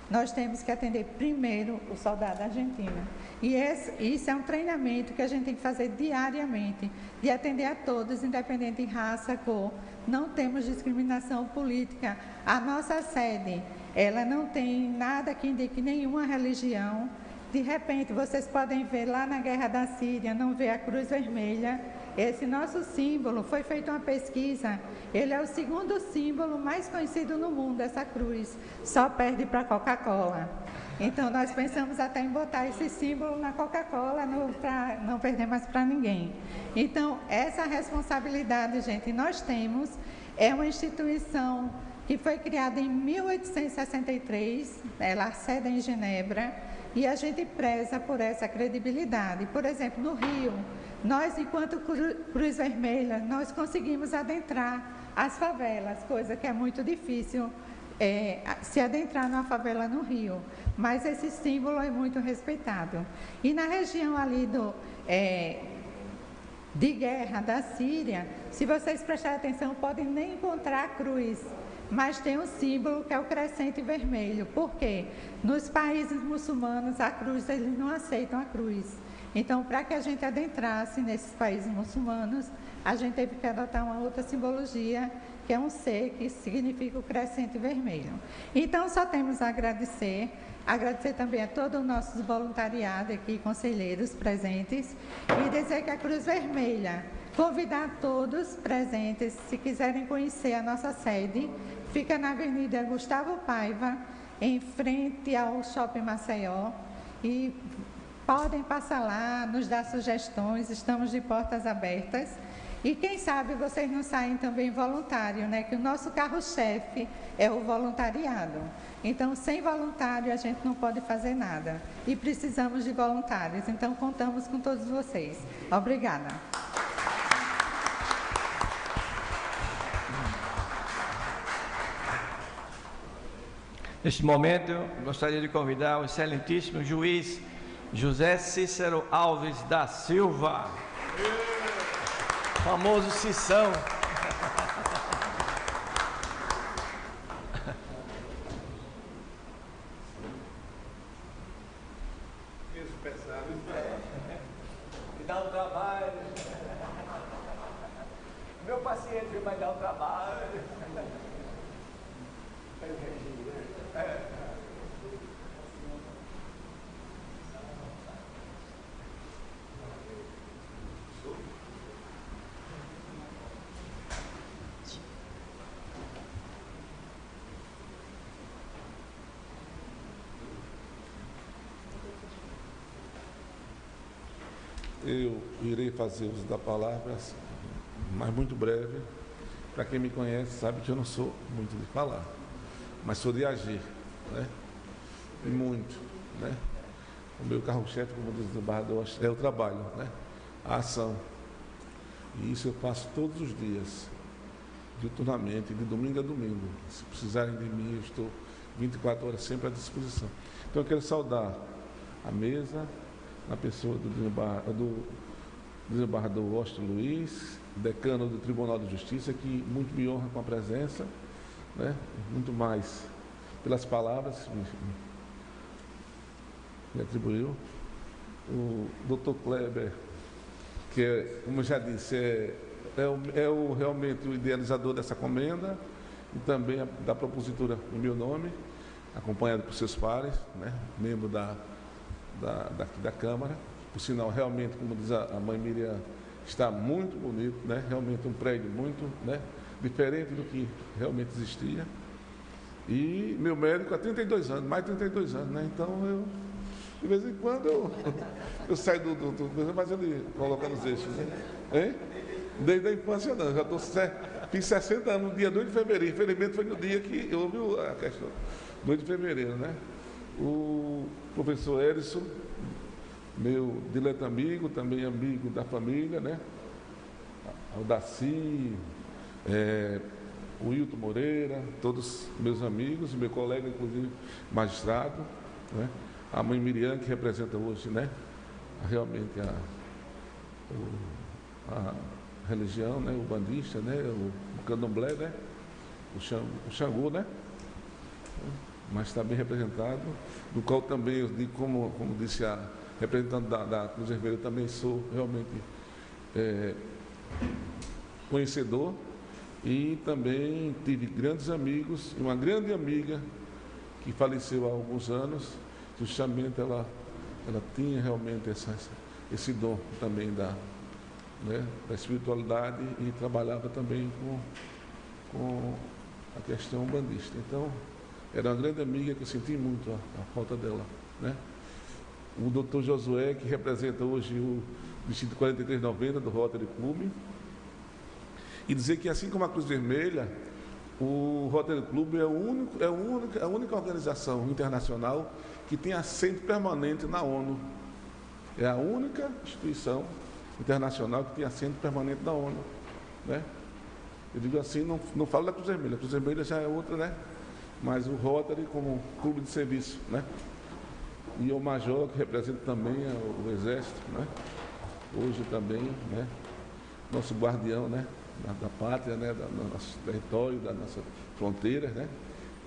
nós temos que atender primeiro o soldado argentino. E isso é um treinamento que a gente tem que fazer diariamente, de atender a todos, independente de raça, cor. Não temos discriminação política. A nossa sede, ela não tem nada que indique nenhuma religião. De repente, vocês podem ver lá na Guerra da Síria, não vê a Cruz Vermelha. Esse nosso símbolo, foi feita uma pesquisa, ele é o 2º símbolo mais conhecido no mundo, essa cruz, só perde para a Coca-Cola. Então, nós pensamos até em botar esse símbolo na Coca-Cola, para não perder mais para ninguém. Então, essa responsabilidade, gente, nós temos, é uma instituição que foi criada em 1863, ela sede em Genebra, e a gente preza por essa credibilidade. Por exemplo, no Rio, nós, enquanto Cruz Vermelha, nós conseguimos adentrar as favelas, coisa que é muito difícil se adentrar numa favela no Rio, mas esse símbolo é muito respeitado. E na região ali de guerra da Síria, se vocês prestarem atenção, podem nem encontrar a cruz, mas tem um símbolo que é o crescente vermelho. Por quê? Nos países muçulmanos, a cruz, eles não aceitam a cruz. Então, para que a gente adentrasse nesses países muçulmanos, a gente teve que adotar uma outra simbologia, que é um C, que significa o crescente vermelho. Então, só temos a agradecer também a todo o nosso voluntariado aqui, conselheiros presentes, e dizer que a Cruz Vermelha, convidar todos presentes, se quiserem conhecer a nossa sede, fica na Avenida Gustavo Paiva, em frente ao Shopping Maceió, e podem passar lá, nos dar sugestões, estamos de portas abertas. E quem sabe vocês não saem também voluntário, né? Que o nosso carro-chefe é o voluntariado. Então, sem voluntário, a gente não pode fazer nada. E precisamos de voluntários. Então, contamos com todos vocês. Obrigada. Neste momento, eu gostaria de convidar o excelentíssimo juiz José Cícero Alves da Silva, famoso Cição. Peso pesado. Me dá um trabalho. Meu paciente vai dar um trabalho. Eu irei fazer uso da palavra, mas muito breve. Para quem me conhece, sabe que eu não sou muito de falar, mas sou de agir, né? E muito, né? O meu carro-chefe, como diz o embaixador, é o trabalho, né? A ação. E isso eu faço todos os dias, diuturnamente, de domingo a domingo. Se precisarem de mim, eu estou 24 horas sempre à disposição. Então eu quero saudar a mesa, na pessoa do desembargador Washington Luiz, decano do Tribunal de Justiça, que muito me honra com a presença, né? Muito mais pelas palavras que me atribuiu. O Dr. Kleber, que é, como eu já disse, realmente o idealizador dessa comenda, e também da propositura em meu nome, acompanhado por seus pares, né? Membro daqui da Câmara. Por sinal, realmente, como diz a mãe Miriam, está muito bonito, né? Realmente um prédio muito, né? Diferente do que realmente existia. E meu médico há 32 anos, mais de 32 anos, né? Então, de vez em quando, eu saio mas ele coloca nos eixos, né? Hein? Desde a infância não, já fiz 60 anos no dia 2 de fevereiro. Infelizmente foi no dia que houve a questão, 2 de fevereiro, né? O professor Edson, meu dileto amigo, também amigo da família, né? O Daci, o Hilton Moreira, todos meus amigos, meu colega, inclusive, magistrado, né? A mãe Miriam, que representa hoje, né? Realmente a religião, né? O bandista, né? O candomblé, né? O Xangô, né? Mas está bem representado, do qual também eu digo, como disse a representante da Cruz Vermelha, também sou realmente conhecedor, e também tive grandes amigos, e uma grande amiga que faleceu há alguns anos, justamente ela tinha realmente esse dom também da espiritualidade, e trabalhava também com a questão bandista. Então, era uma grande amiga que eu senti muito a falta dela, né? O doutor Josué, que representa hoje o Distrito 4390 do Rotary Clube. E dizer que, assim como a Cruz Vermelha, O Rotary Club é a única organização internacional que tem assento permanente na ONU. É a única instituição internacional que tem assento permanente na ONU, né? Eu digo assim, não falo da Cruz Vermelha. A Cruz Vermelha já é outra, né? Mas o Rotary como clube de serviço, né? E o Major, que representa também o Exército, né? Hoje também, né? Nosso guardião, né? Da pátria, né? Do nosso território, da nossa fronteira, né?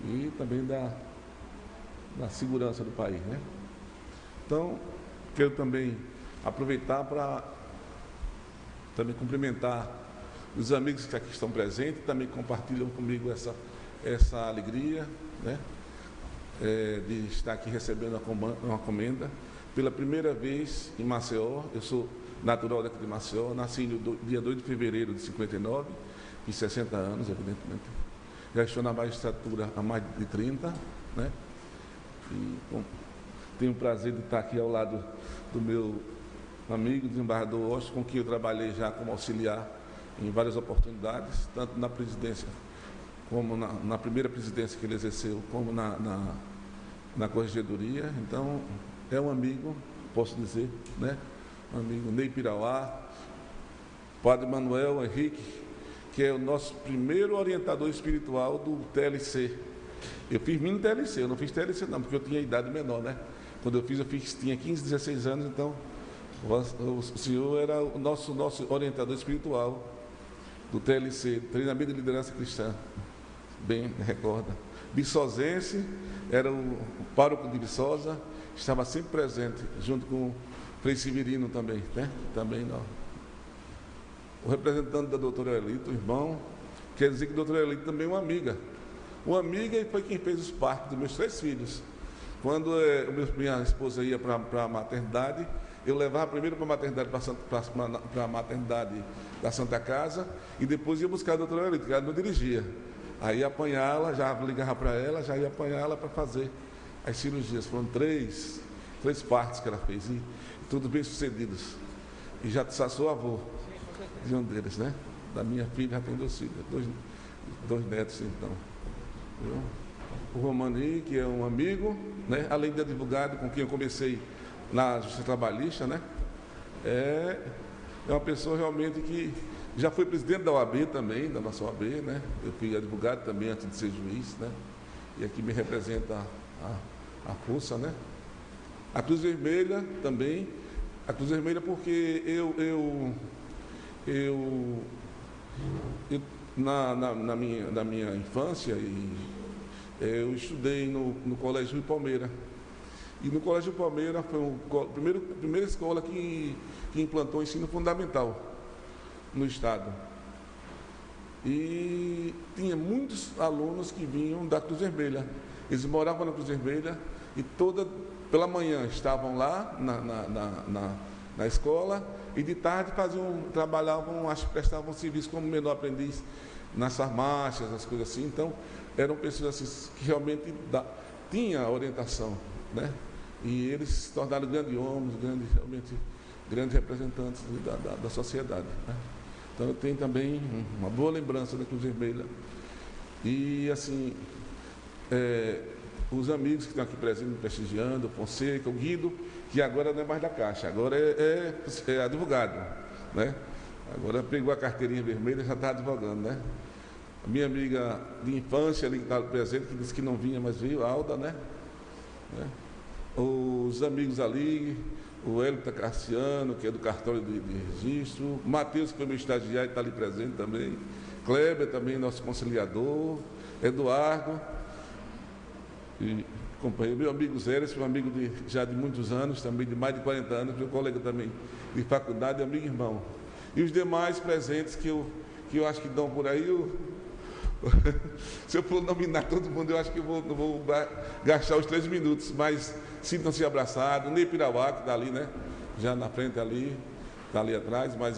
E também da segurança do país, né? Então, quero também aproveitar para também cumprimentar os amigos que aqui estão presentes, também compartilham comigo essa alegria, né? De estar aqui recebendo uma comenda pela primeira vez em Maceió. Eu sou natural daqui de Maceió, nasci no dia 2 de fevereiro de 59, fiz 60 anos, evidentemente. Já estou na magistratura há mais de 30, né? E tenho o prazer de estar aqui ao lado do meu amigo, desembargador Osh, com quem eu trabalhei já como auxiliar em várias oportunidades, tanto na presidência, como na primeira presidência que ele exerceu, como na corregedoria. Então, é um amigo, posso dizer, né? Um amigo Ney Pirauá, Padre Manuel Henrique, que é o nosso primeiro orientador espiritual do TLC. Eu fiz mini TLC, eu não fiz TLC não, porque eu tinha idade menor, né? Quando eu fiz, tinha 15, 16 anos, então o senhor era o nosso orientador espiritual do TLC, Treinamento de Liderança Cristã, bem recorda. Viçosense, era o pároco de Viçosa, estava sempre presente, junto com o Frei Severino também, né? Também não. O representante da doutora Elita, o irmão, quer dizer que a doutora Elita também é uma amiga. Uma amiga e foi quem fez os partos dos meus 3 filhos. Quando minha esposa ia para a maternidade, eu levava primeiro para a maternidade da Santa Casa e depois ia buscar a doutora Elita, que ela não dirigia. Aí ia apanhá-la, já ligava para ela, já ia apanhá-la para fazer as cirurgias. Foram 3 partos que ela fez, e todos bem sucedidos. E já sou avô de um deles, né? Da minha filha já tem 2 filhos, 2 netos, então. O Romani, que é um amigo, né? Além de advogado com quem eu comecei na Justiça Trabalhista, né? É uma pessoa realmente que já foi presidente da OAB também, da nossa OAB, né? Eu fui advogado também antes de ser juiz, né? E aqui me representa a força, né? A Cruz Vermelha também. A Cruz Vermelha porque na minha infância, eu estudei no Colégio Rio Palmeira. E no Colégio Palmeira foi a primeira escola que implantou o ensino fundamental no Estado. E tinha muitos alunos que vinham da Cruz Vermelha. Eles moravam na Cruz Vermelha e pela manhã estavam lá na escola e de tarde trabalhavam, acho que prestavam serviço como menor aprendiz nas farmácias, as coisas assim. Então, eram pessoas assim, que realmente tinham orientação, né? E eles se tornaram grandes homens, grandes representantes da sociedade, né? Então, eu tenho também uma boa lembrança da Cruz Vermelha. E, assim, os amigos que estão aqui presentes, me prestigiando, o Fonseca, o Guido, que agora não é mais da Caixa, agora é advogado, né? Agora pegou a carteirinha vermelha e já está advogando, né? A minha amiga de infância ali que estava presente, que disse que não vinha, mas veio, a Alda, né? Os amigos ali, o Hélio Cassiano, que é do cartório de registro, o Matheus, que foi meu estagiário, está ali presente também, Kleber também, nosso conciliador, Eduardo, e companheiro, meu amigo Zé, esse foi um amigo já de muitos anos, também de mais de 40 anos, meu colega também de faculdade, amigo e irmão. E os demais presentes que eu acho que dão por aí, se eu for nominar todo mundo, eu acho que eu não vou gastar os 3 minutos, mas sintam-se abraçados. Ney Pirauá, que está ali, né? Já na frente ali, está ali atrás, mas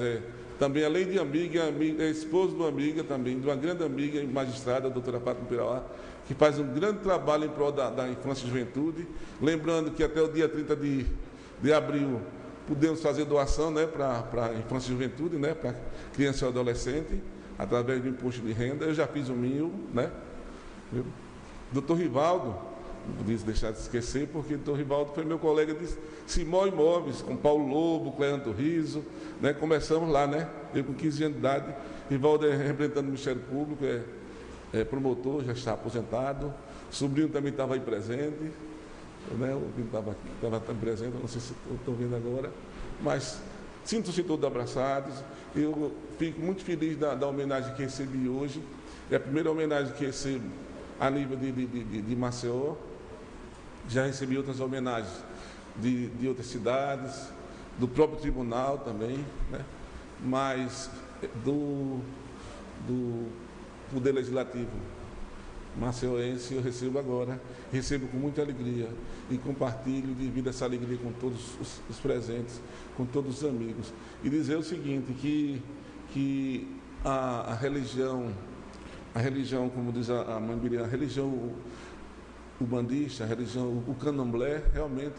também, além de amiga, é esposo de uma amiga também, de uma grande amiga magistrada, a doutora Fátima Pirauá, que faz um grande trabalho em prol da infância e juventude. Lembrando que até o dia 30 de abril podemos fazer doação, né, para a infância e juventude, né, para criança e adolescente. através do imposto de renda. Eu já fiz o meu, né? Doutor Rivaldo, não podia deixar de esquecer, porque o doutor Rivaldo foi meu colega de Simó Imóveis, com Paulo Lobo, Cleanto Riso, né? Começamos lá, né? Eu com 15 anos de idade, Rivaldo é representante do Ministério Público, é promotor, já está aposentado, o sobrinho também estava aí presente, né? O que estava presente, não sei se estou vendo agora, mas sinto-se todos abraçados. Eu fico muito feliz da homenagem que recebi hoje. É a primeira homenagem que recebo a nível de Maceió. Já recebi outras homenagens de outras cidades, do próprio tribunal também, né? Mas do Poder Legislativo maceiense eu recebo agora, recebo com muita alegria e compartilho, divido essa alegria com todos os presentes, com todos os amigos. E dizer o seguinte, que a religião, como diz a mãe Miriam, a religião ubandista, a religião, o candomblé, realmente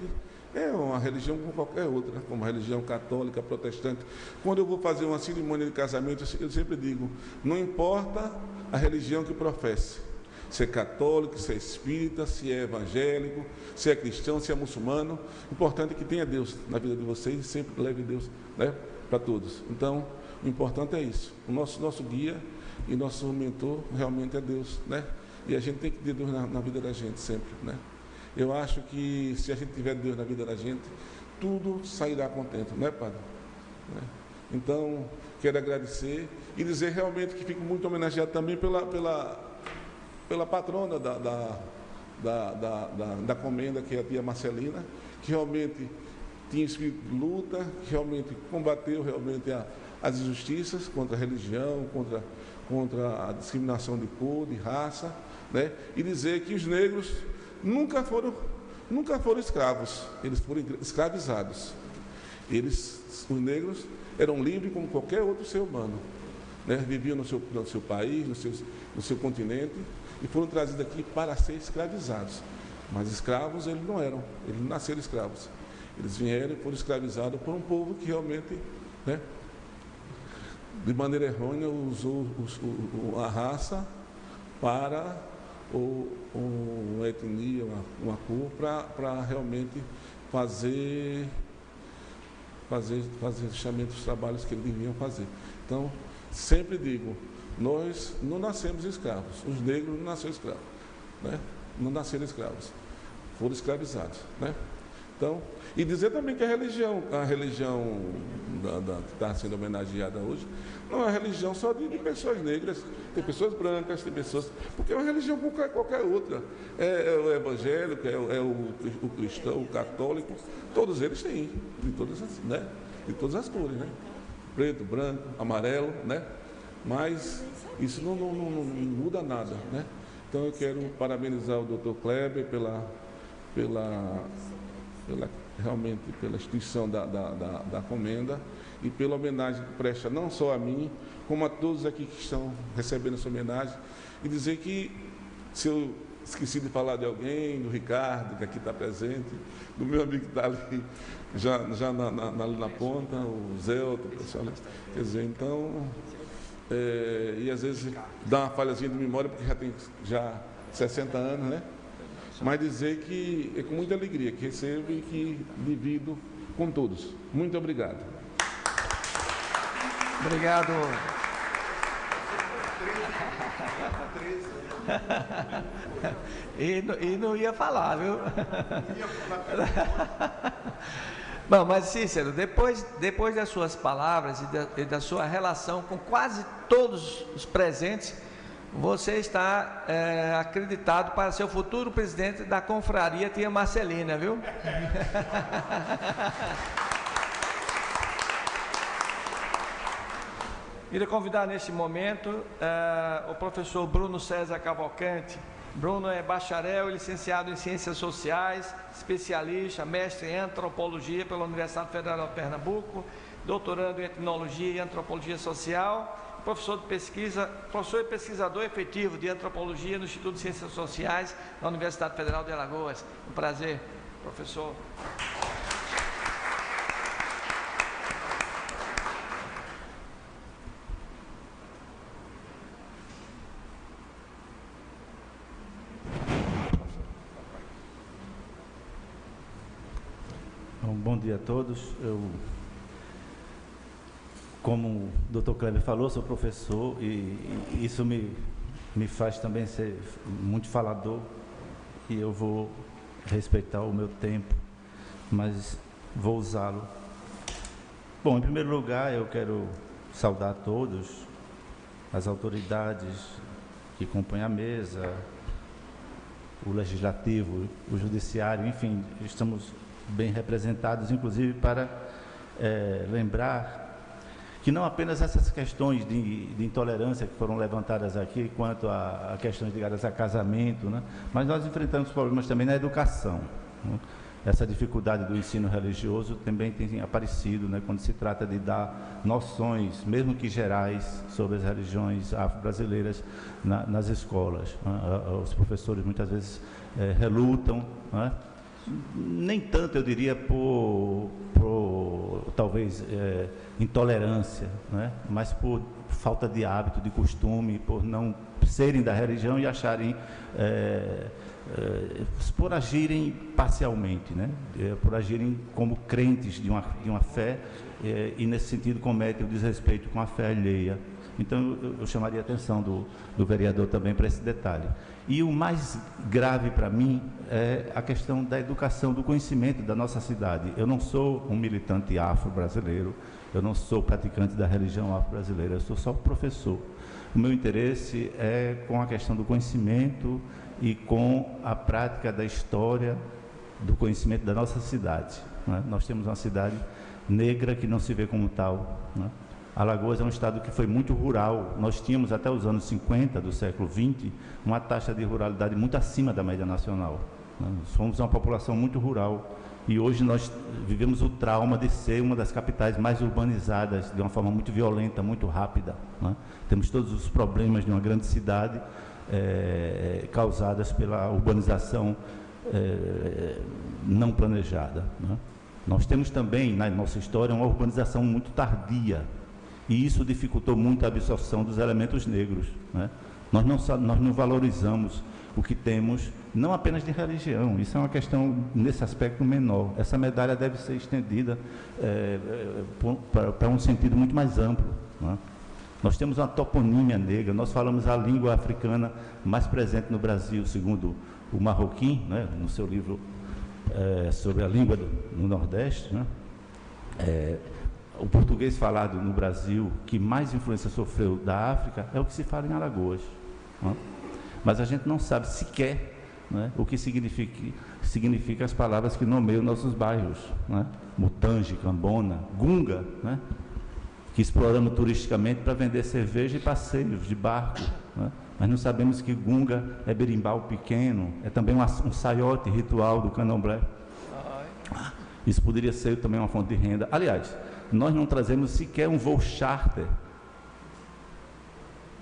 é uma religião como qualquer outra, como a religião católica, protestante. Quando eu vou fazer uma cerimônia de casamento, eu sempre digo, não importa a religião que professe, se é católico, se é espírita, se é evangélico, se é cristão, se é muçulmano, o importante é que tenha Deus na vida de vocês e sempre leve Deus, né, para todos. Então, o importante é isso. O nosso guia e nosso mentor realmente é Deus, né? E a gente tem que ter Deus na vida da gente sempre, né? Eu acho que se a gente tiver Deus na vida da gente, tudo sairá contente, não é, Padre? Né? Então, quero agradecer e dizer realmente que fico muito homenageado também pela patrona da comenda, que é a tia Marcelina, que realmente tinha espírito de luta, que realmente combateu realmente as injustiças contra a religião, contra a discriminação de cor, de raça, né? E dizer que os negros nunca foram escravos, eles foram escravizados. Os negros eram livres como qualquer outro ser humano, né? Viviam no seu país, no seu continente, e foram trazidos aqui para ser escravizados. Mas escravos eles não eram, eles não nasceram escravos. Eles vieram e foram escravizados por um povo que realmente, né, de maneira errônea, usou a raça para uma etnia, uma cor, para realmente fazer justamente os trabalhos que eles deviam fazer. Então, sempre digo, nós não nascemos escravos, os negros não nasceram escravos, né? Não nasceram escravos, foram escravizados, né? Então, e dizer também que a religião que está sendo homenageada hoje, não é uma religião só de pessoas negras, tem pessoas brancas, tem pessoas, porque é uma religião como qualquer outra, é o evangélico, é o cristão, o católico, todos eles têm, de todas as cores, né? Preto, branco, amarelo, né? Mas isso não muda nada, né? Então eu quero parabenizar o Dr. Kleber realmente pela instituição da comenda e pela homenagem que presta não só a mim, como a todos aqui que estão recebendo essa homenagem, e dizer que, se eu esqueci de falar de alguém, do Ricardo, que aqui está presente, do meu amigo que está ali, já na ponta, o Zé, o pessoal, quer dizer, então, e às vezes dá uma falhazinha de memória, porque já tem 60 anos, né? Mas dizer que é com muita alegria que recebo e que divido com todos. Muito obrigado. Obrigado. E não ia falar, viu? Bom, mas Cícero, depois das suas palavras e da sua relação com quase todos os presentes, você está acreditado para ser o futuro presidente da confraria Tia Marcelina, viu? Queria convidar neste momento o professor Bruno César Cavalcante. Bruno é bacharel e licenciado em Ciências Sociais, especialista, mestre em Antropologia pela Universidade Federal de Pernambuco, doutorando em Etnologia e Antropologia Social, professor e pesquisador efetivo de Antropologia no Instituto de Ciências Sociais da Universidade Federal de Alagoas. Um prazer, professor. dia a todos. Como o Dr. Kleber falou, sou professor e isso me faz também ser muito falador, e eu vou respeitar o meu tempo, mas vou usá-lo. Bom, em primeiro lugar, eu quero saudar a todos, as autoridades que compõem a mesa, o Legislativo, o Judiciário, enfim, estamos bem representados, inclusive para lembrar que não apenas essas questões de intolerância que foram levantadas aqui, quanto a questões ligadas a casamento, né? Mas nós enfrentamos problemas também na educação, né? Essa dificuldade do ensino religioso também tem aparecido, né, quando se trata de dar noções, mesmo que gerais, sobre as religiões afro-brasileiras nas escolas, né? Os professores muitas vezes relutam, né? Nem tanto, eu diria, por talvez intolerância, né? Mas por falta de hábito, de costume, por não serem da religião e acharem, por agirem parcialmente, né? Por agirem como crentes de uma fé, e nesse sentido cometem o desrespeito com a fé alheia. Então eu chamaria a atenção do vereador também para esse detalhe. E o mais grave para mim é a questão da educação, do conhecimento da nossa cidade. Eu não sou um militante afro-brasileiro, eu não sou praticante da religião afro-brasileira, eu sou só professor. O meu interesse é com a questão do conhecimento e com a prática da história, do conhecimento da nossa cidade, né? Nós temos uma cidade negra que não se vê como tal, né? Alagoas é um estado que foi muito rural. Nós tínhamos até os anos 50 do século XX uma taxa de ruralidade muito acima da média nacional, né? Somos uma população muito rural e hoje nós vivemos o trauma de ser uma das capitais mais urbanizadas de uma forma muito violenta, muito rápida, né? Temos todos os problemas de uma grande cidade causadas pela urbanização não planejada, né? Nós temos também na nossa história uma urbanização muito tardia, e isso dificultou muito a absorção dos elementos negros, né? Nós não valorizamos o que temos, não apenas de religião, isso é uma questão nesse aspecto menor. Essa medalha deve ser estendida para um sentido muito mais amplo, né? Nós temos uma toponímia negra, nós falamos a língua africana mais presente no Brasil, segundo o Marroquim, né, no seu livro sobre a língua no Nordeste, né? O português falado no Brasil, que mais influência sofreu da África, é o que se fala em Alagoas, né? Mas a gente não sabe sequer, né, o que significa as palavras que nomeiam nossos bairros, né? Mutange, Cambona, Gunga, né? Que exploramos turisticamente para vender cerveja e passeios de barco, né? Mas não sabemos que Gunga é berimbau pequeno, é também um saiote ritual do candomblé. Isso poderia ser também uma fonte de renda. Aliás, nós não trazemos sequer um voo charter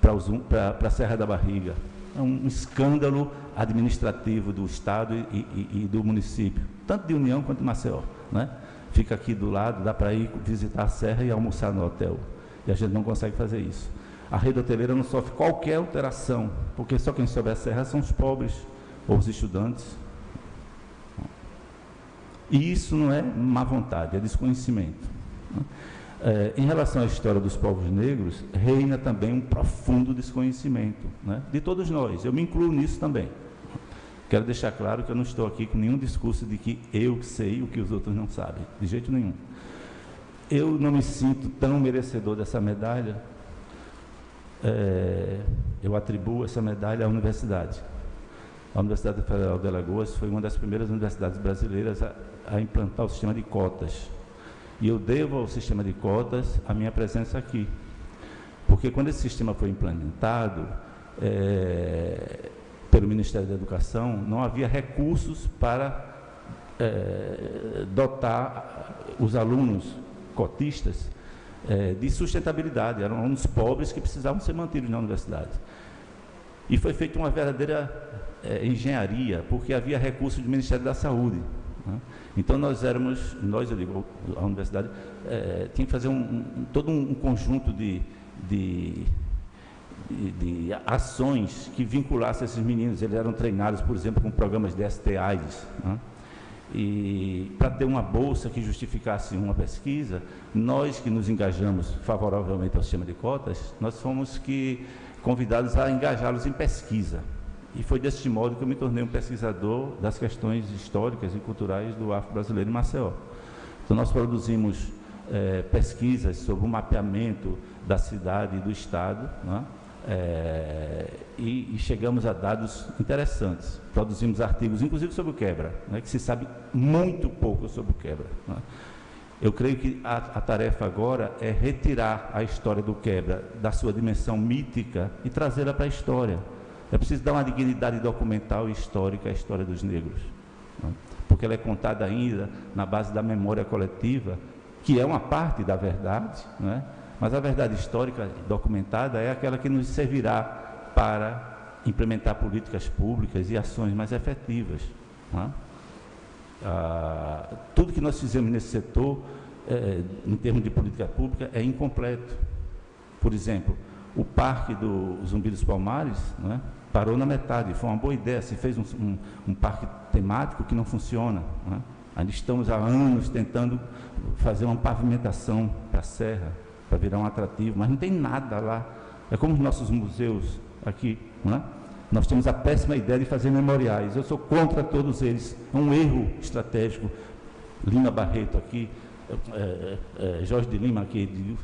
para a Serra da Barriga. É um escândalo administrativo do Estado e do município, tanto de União quanto de Maceió, né? Fica aqui do lado, dá para ir visitar a serra e almoçar no hotel, e a gente não consegue fazer isso. A rede hoteleira não sofre qualquer alteração, porque só quem sobe a serra são os pobres ou os estudantes. E isso não é má vontade, é desconhecimento, né? Em relação à história dos povos negros, reina também um profundo desconhecimento, né, de todos nós. Eu me incluo nisso também. Quero deixar claro que eu não estou aqui com nenhum discurso de que eu sei o que os outros não sabem, de jeito nenhum. Eu não me sinto tão merecedor dessa medalha. Eu atribuo essa medalha à universidade. A Universidade Federal de Alagoas foi uma das primeiras universidades brasileiras a implantar o sistema de cotas. E eu devo ao sistema de cotas a minha presença aqui. Porque quando esse sistema foi implementado pelo Ministério da Educação, não havia recursos para dotar os alunos cotistas de sustentabilidade. Eram alunos pobres que precisavam ser mantidos na universidade. E foi feita uma verdadeira engenharia, porque havia recursos do Ministério da Saúde, né? Então eu digo, a universidade tinha que fazer todo um conjunto de ações que vinculassem esses meninos. Eles eram treinados, por exemplo, com programas de ST/AIDS, né? E para ter uma bolsa que justificasse uma pesquisa, nós que nos engajamos favoravelmente ao sistema de cotas, nós fomos convidados a engajá-los em pesquisa. E foi desse modo que eu me tornei um pesquisador das questões históricas e culturais do afro-brasileiro em Maceió. Então, nós produzimos pesquisas sobre o mapeamento da cidade e do Estado, né? E chegamos a dados interessantes. Produzimos artigos, inclusive sobre o quebra, né? Que se sabe muito pouco sobre o quebra, né? Eu creio que a tarefa agora é retirar a história do quebra da sua dimensão mítica e trazê-la para a história. É preciso dar uma dignidade documental e histórica à história dos negros, né? Porque ela é contada ainda na base da memória coletiva, que é uma parte da verdade, né? Mas a verdade histórica documentada é aquela que nos servirá para implementar políticas públicas e ações mais efetivas, né? Tudo que nós fizemos nesse setor, em termos de política pública, é incompleto. Por exemplo, o Parque do Zumbi dos Palmares, né, parou na metade. Foi uma boa ideia, se fez um parque temático que não funciona, né? Ainda estamos há anos tentando fazer uma pavimentação para a serra, para virar um atrativo, mas não tem nada lá. É como os nossos museus aqui, né? Nós temos a péssima ideia de fazer memoriais. Eu sou contra todos eles. É um erro estratégico. Lima Barreto aqui, Jorge de Lima aqui,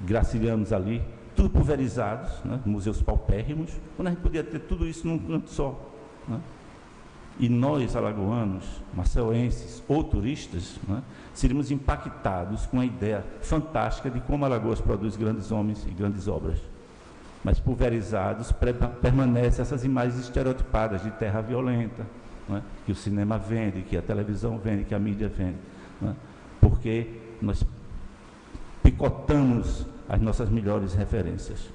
Gracilianos ali, tudo pulverizados, né? Museus paupérrimos, quando a gente podia ter tudo isso num canto só, né? E nós, alagoanos, maceoenses ou turistas, né, seríamos impactados com a ideia fantástica de como Alagoas produz grandes homens e grandes obras. Mas pulverizados permanecem essas imagens estereotipadas de terra violenta, né, que o cinema vende, que a televisão vende, que a mídia vende, né, porque nós picotamos as nossas melhores referências.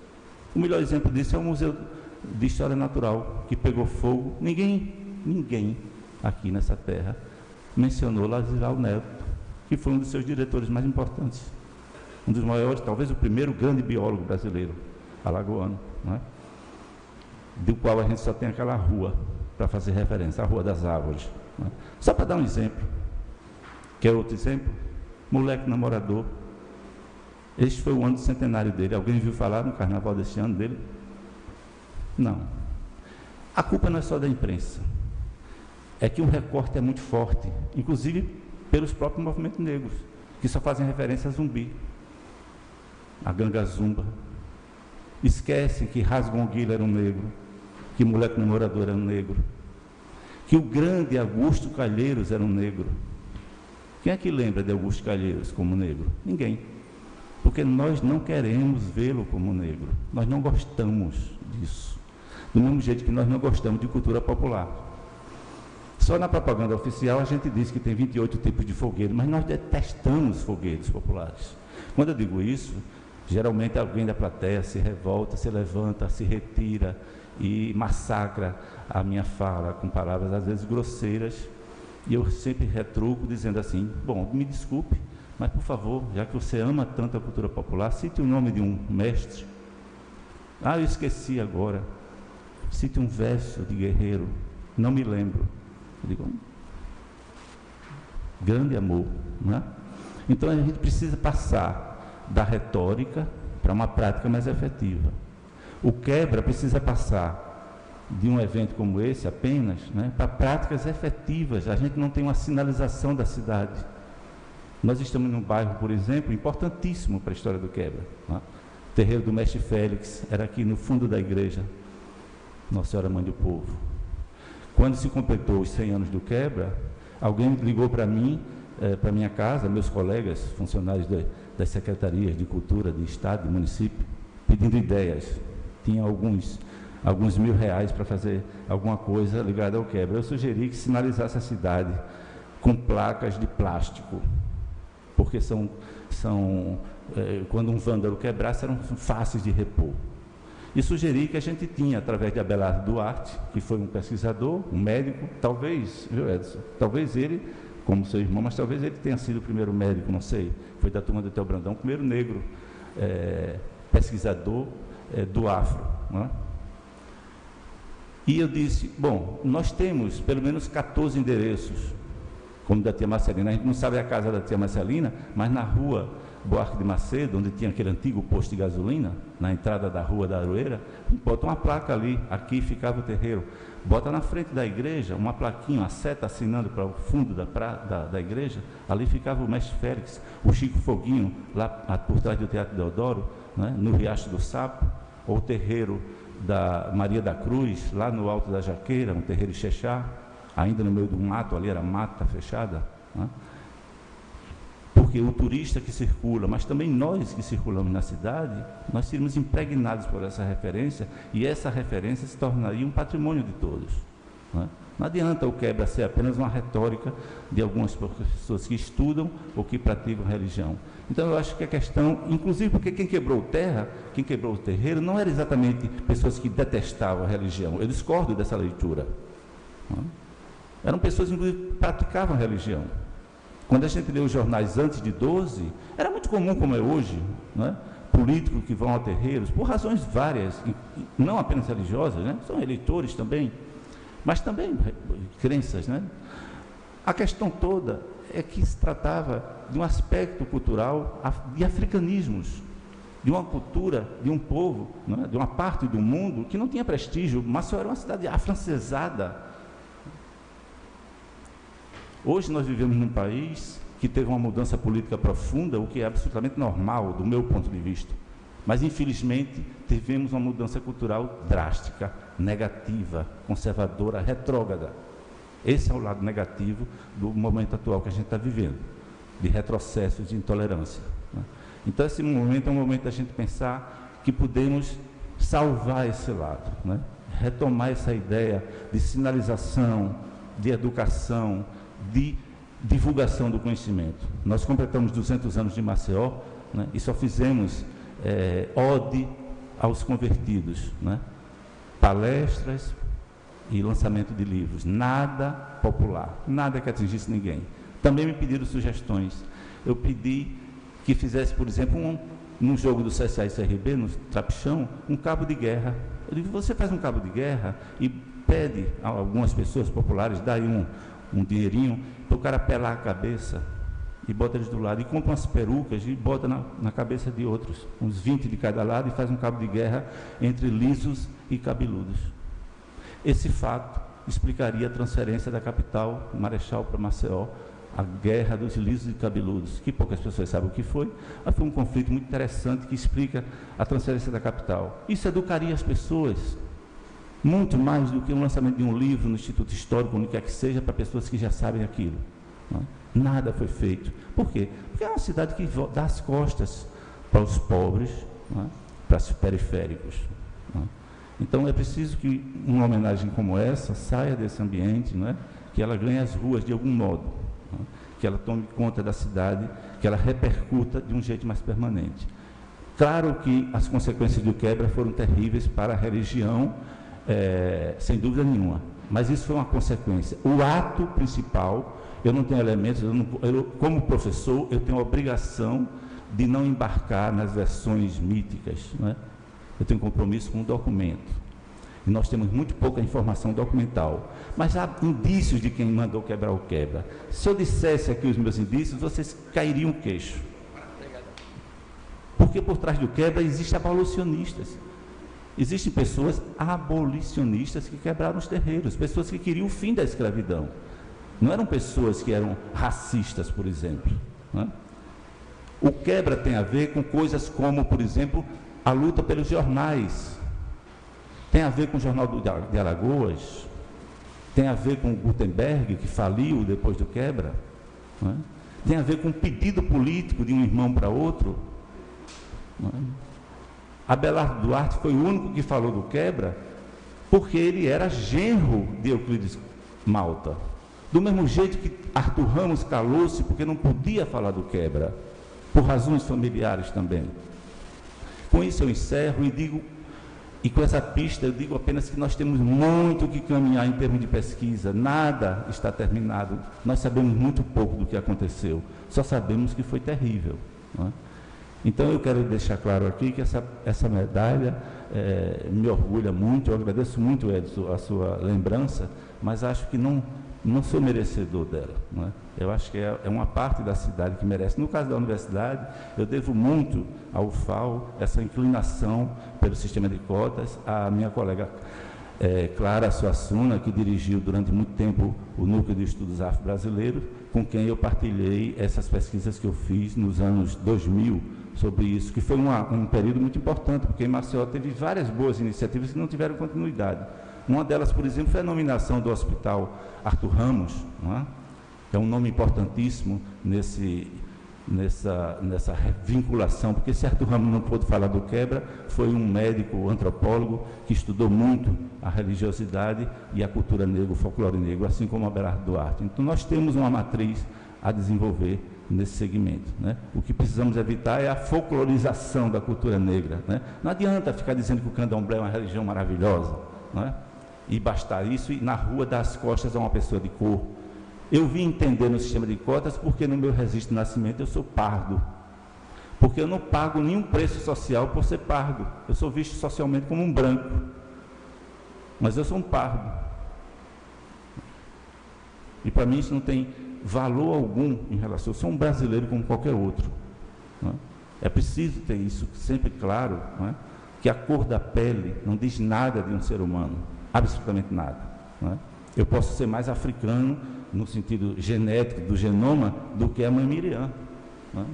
O melhor exemplo disso é o Museu de História Natural, que pegou fogo. Ninguém aqui nessa terra mencionou Laziral Neto, que foi um dos seus diretores mais importantes, um dos maiores, talvez o primeiro grande biólogo brasileiro, alagoano, né? Do qual a gente só tem aquela rua para fazer referência, a Rua das Árvores, né? Só para dar um exemplo. Quer outro exemplo? Moleque Namorador. Este foi o ano do centenário dele. Alguém viu falar no carnaval deste ano dele? Não. A culpa não é só da imprensa. É que o recorte é muito forte, inclusive pelos próprios movimentos negros, que só fazem referência a Zumbi, a Ganga Zumba. Esquecem que Rasgonguila era um negro, que Moleque Namorador era um negro, que o grande Augusto Calheiros era um negro. Quem é que lembra de Augusto Calheiros como negro? Ninguém. Porque nós não queremos vê-lo como negro. Nós não gostamos disso. Do mesmo jeito que nós não gostamos de cultura popular. Só na propaganda oficial a gente diz que tem 28 tipos de fogueiro, mas nós detestamos fogueiros populares. Quando eu digo isso, geralmente alguém da plateia se revolta, se levanta, se retira e massacra a minha fala com palavras às vezes grosseiras, e eu sempre retruco dizendo assim: bom, me desculpe, mas por favor, já que você ama tanto a cultura popular, cite o nome de um mestre. Eu esqueci agora. Cite um verso de Guerreiro, não me lembro. Eu digo, grande amor, né? Então a gente precisa passar da retórica para uma prática mais efetiva. O quebra precisa passar de um evento como esse apenas, né, para práticas efetivas. A gente não tem uma sinalização da cidade. Nós estamos num bairro, por exemplo, importantíssimo para a história do quebra, né? O terreiro do Mestre Félix era aqui no fundo da igreja Nossa Senhora Mãe do Povo. Quando se completou os 100 anos do quebra, alguém ligou para mim, para minha casa, meus colegas, funcionários das secretarias de cultura, de estado, de município, pedindo ideias. Tinha alguns R$1.000 para fazer alguma coisa ligada ao quebra. Eu sugeri que sinalizasse a cidade com placas de plástico, porque quando um vândalo quebrasse, eram fáceis de repor. E sugeri que a gente tinha, através de Abelardo Duarte, que foi um pesquisador, um médico, talvez, viu, Edson? Talvez ele, como seu irmão, mas talvez ele tenha sido o primeiro médico, não sei, foi da turma do Theo Brandão, o primeiro negro pesquisador do Afro, né? E eu disse, bom, nós temos pelo menos 14 endereços como da tia Marcelina. A gente não sabe a casa da tia Marcelina, mas na rua Buarque de Macedo, onde tinha aquele antigo posto de gasolina, na entrada da rua da Aroeira, bota uma placa ali, aqui ficava o terreiro. Bota na frente da igreja uma plaquinha, uma seta assinando para o fundo da igreja, ali ficava o mestre Félix, o Chico Foguinho, lá por trás do Teatro Deodoro, né, no Riacho do Sapo, ou o terreiro da Maria da Cruz, lá no Alto da Jaqueira, um terreiro Ixexá, ainda no meio do mato, ali era mata fechada, né? Porque o turista que circula, mas também nós que circulamos na cidade, nós seremos impregnados por essa referência, e essa referência se tornaria um patrimônio de todos, né? Não adianta o quebra ser apenas uma retórica de algumas pessoas que estudam ou que praticam religião. Então eu acho que a questão, inclusive porque quem quebrou o terreiro, não era exatamente pessoas que detestavam a religião. Eu discordo dessa leitura, né? Eram pessoas que praticavam a religião. Quando a gente lê os jornais antes de 12, era muito comum, como é hoje, né? Políticos que vão a terreiros, por razões várias, não apenas religiosas, né? São eleitores também, mas também crenças, né? A questão toda é que se tratava de um aspecto cultural de africanismos, de uma cultura, de um povo, né? De uma parte do mundo que não tinha prestígio. Maceió era uma cidade afrancesada. Hoje nós vivemos num país que teve uma mudança política profunda, o que é absolutamente normal, do meu ponto de vista. Mas, infelizmente, tivemos uma mudança cultural drástica, negativa, conservadora, retrógrada. Esse é o lado negativo do momento atual que a gente está vivendo, de retrocesso, de intolerância, né? Então, esse momento é um momento da gente pensar que podemos salvar esse lado, né? Retomar essa ideia de sinalização, de educação, de divulgação do conhecimento. Nós completamos 200 anos de Maceió, né, e só fizemos ode aos convertidos, né, palestras e lançamento de livros, nada popular, nada que atingisse ninguém. Também me pediram sugestões. Eu pedi que fizesse, por exemplo, num jogo do CSA e CRB, no Trapichão, um cabo de guerra. Eu digo, você faz um cabo de guerra e pede a algumas pessoas populares, dá aí um dinheirinho, para o cara pelar a cabeça e bota eles do lado, e compra umas perucas e bota na cabeça de outros, uns 20 de cada lado, e faz um cabo de guerra entre lisos e cabeludos. Esse fato explicaria a transferência da capital Marechal para Maceió, a guerra dos lisos e cabeludos, que poucas pessoas sabem o que foi, mas foi um conflito muito interessante que explica a transferência da capital. Isso educaria as pessoas, muito mais do que o lançamento de um livro no Instituto Histórico, onde quer que seja, para pessoas que já sabem aquilo, não é? Nada foi feito. Por quê? Porque é uma cidade que dá as costas para os pobres, não é? Para os periféricos, não é? Então é preciso que uma homenagem como essa saia desse ambiente, não é? Que ela ganhe as ruas de algum modo, não é? Que ela tome conta da cidade, que ela repercuta de um jeito mais permanente. Claro que as consequências do quebra foram terríveis para a religião, sem dúvida nenhuma, mas isso foi uma consequência. O ato principal, eu não tenho elementos, como professor, eu tenho a obrigação de não embarcar nas versões míticas, né? Eu tenho compromisso com o documento, e nós temos muito pouca informação documental, mas há indícios de quem mandou quebrar o quebra. Se eu dissesse aqui os meus indícios, vocês cairiam o queixo, porque por trás do quebra existem abolicionistas. Existem pessoas abolicionistas que quebraram os terreiros, pessoas que queriam o fim da escravidão. Não eram pessoas que eram racistas, por exemplo, né? O quebra tem a ver com coisas como, por exemplo, a luta pelos jornais. Tem a ver com o Jornal de Alagoas, tem a ver com o Gutenberg, que faliu depois do quebra, né? Tem a ver com um pedido político de um irmão para outro, né? Abelardo Duarte foi o único que falou do quebra, porque ele era genro de Euclides Malta. Do mesmo jeito que Arthur Ramos calou-se porque não podia falar do quebra, por razões familiares também. Com isso eu encerro e digo, e com essa pista eu digo apenas que nós temos muito que caminhar em termos de pesquisa, nada está terminado, nós sabemos muito pouco do que aconteceu, só sabemos que foi terrível, não é? Então eu quero deixar claro aqui que essa medalha me orgulha muito, eu agradeço muito, Edson, a sua lembrança, mas acho que não não sou merecedor dela, não é? Eu acho que é uma parte da cidade que merece. No caso da universidade, eu devo muito ao UFAL, essa inclinação pelo sistema de cotas, à minha colega Clara Suassuna, que dirigiu durante muito tempo o Núcleo de Estudos Afro-Brasileiros, com quem eu partilhei essas pesquisas que eu fiz nos anos 2000 sobre isso, que foi um período muito importante, porque em Maceió teve várias boas iniciativas que não tiveram continuidade. Uma delas, por exemplo, foi a nominação do Hospital Arthur Ramos, não é? Que é um nome importantíssimo nessa vinculação, porque se Arthur Ramos não pôde falar do quebra, foi um médico antropólogo que estudou muito a religiosidade e a cultura negra, o folclore negro, assim como Abelardo Duarte. Então, nós temos uma matriz a desenvolver nesse segmento, né? O que precisamos evitar é a folclorização da cultura negra, né? Não adianta ficar dizendo que o candomblé é uma religião maravilhosa, não é? E bastar isso e na rua dar as costas a uma pessoa de cor. Eu vim entender no sistema de cotas porque no meu registro de nascimento eu sou pardo. Porque eu não pago nenhum preço social por ser pardo. Eu sou visto socialmente como um branco. Mas eu sou um pardo. E para mim isso não tem valor algum em relação... Eu sou um brasileiro como qualquer outro. Não é? É preciso ter isso sempre claro, não é? Que a cor da pele não diz nada de um ser humano. Absolutamente nada. Não é? Eu posso ser mais africano no sentido genético do genoma do que a mãe Miriam. Não é?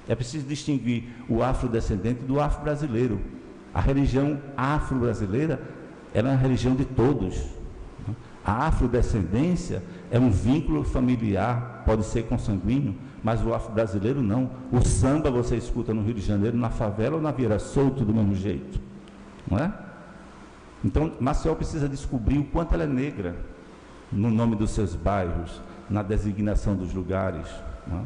É preciso distinguir o afrodescendente do afro-brasileiro. A religião afro-brasileira é uma religião de todos. Não é? A afrodescendência é um vínculo familiar, pode ser consanguíneo, mas o afro-brasileiro não. O samba você escuta no Rio de Janeiro, na favela ou na Vieira Solto do mesmo jeito. Não é? Então, Maceió precisa descobrir o quanto ela é negra, no nome dos seus bairros, na designação dos lugares, não é?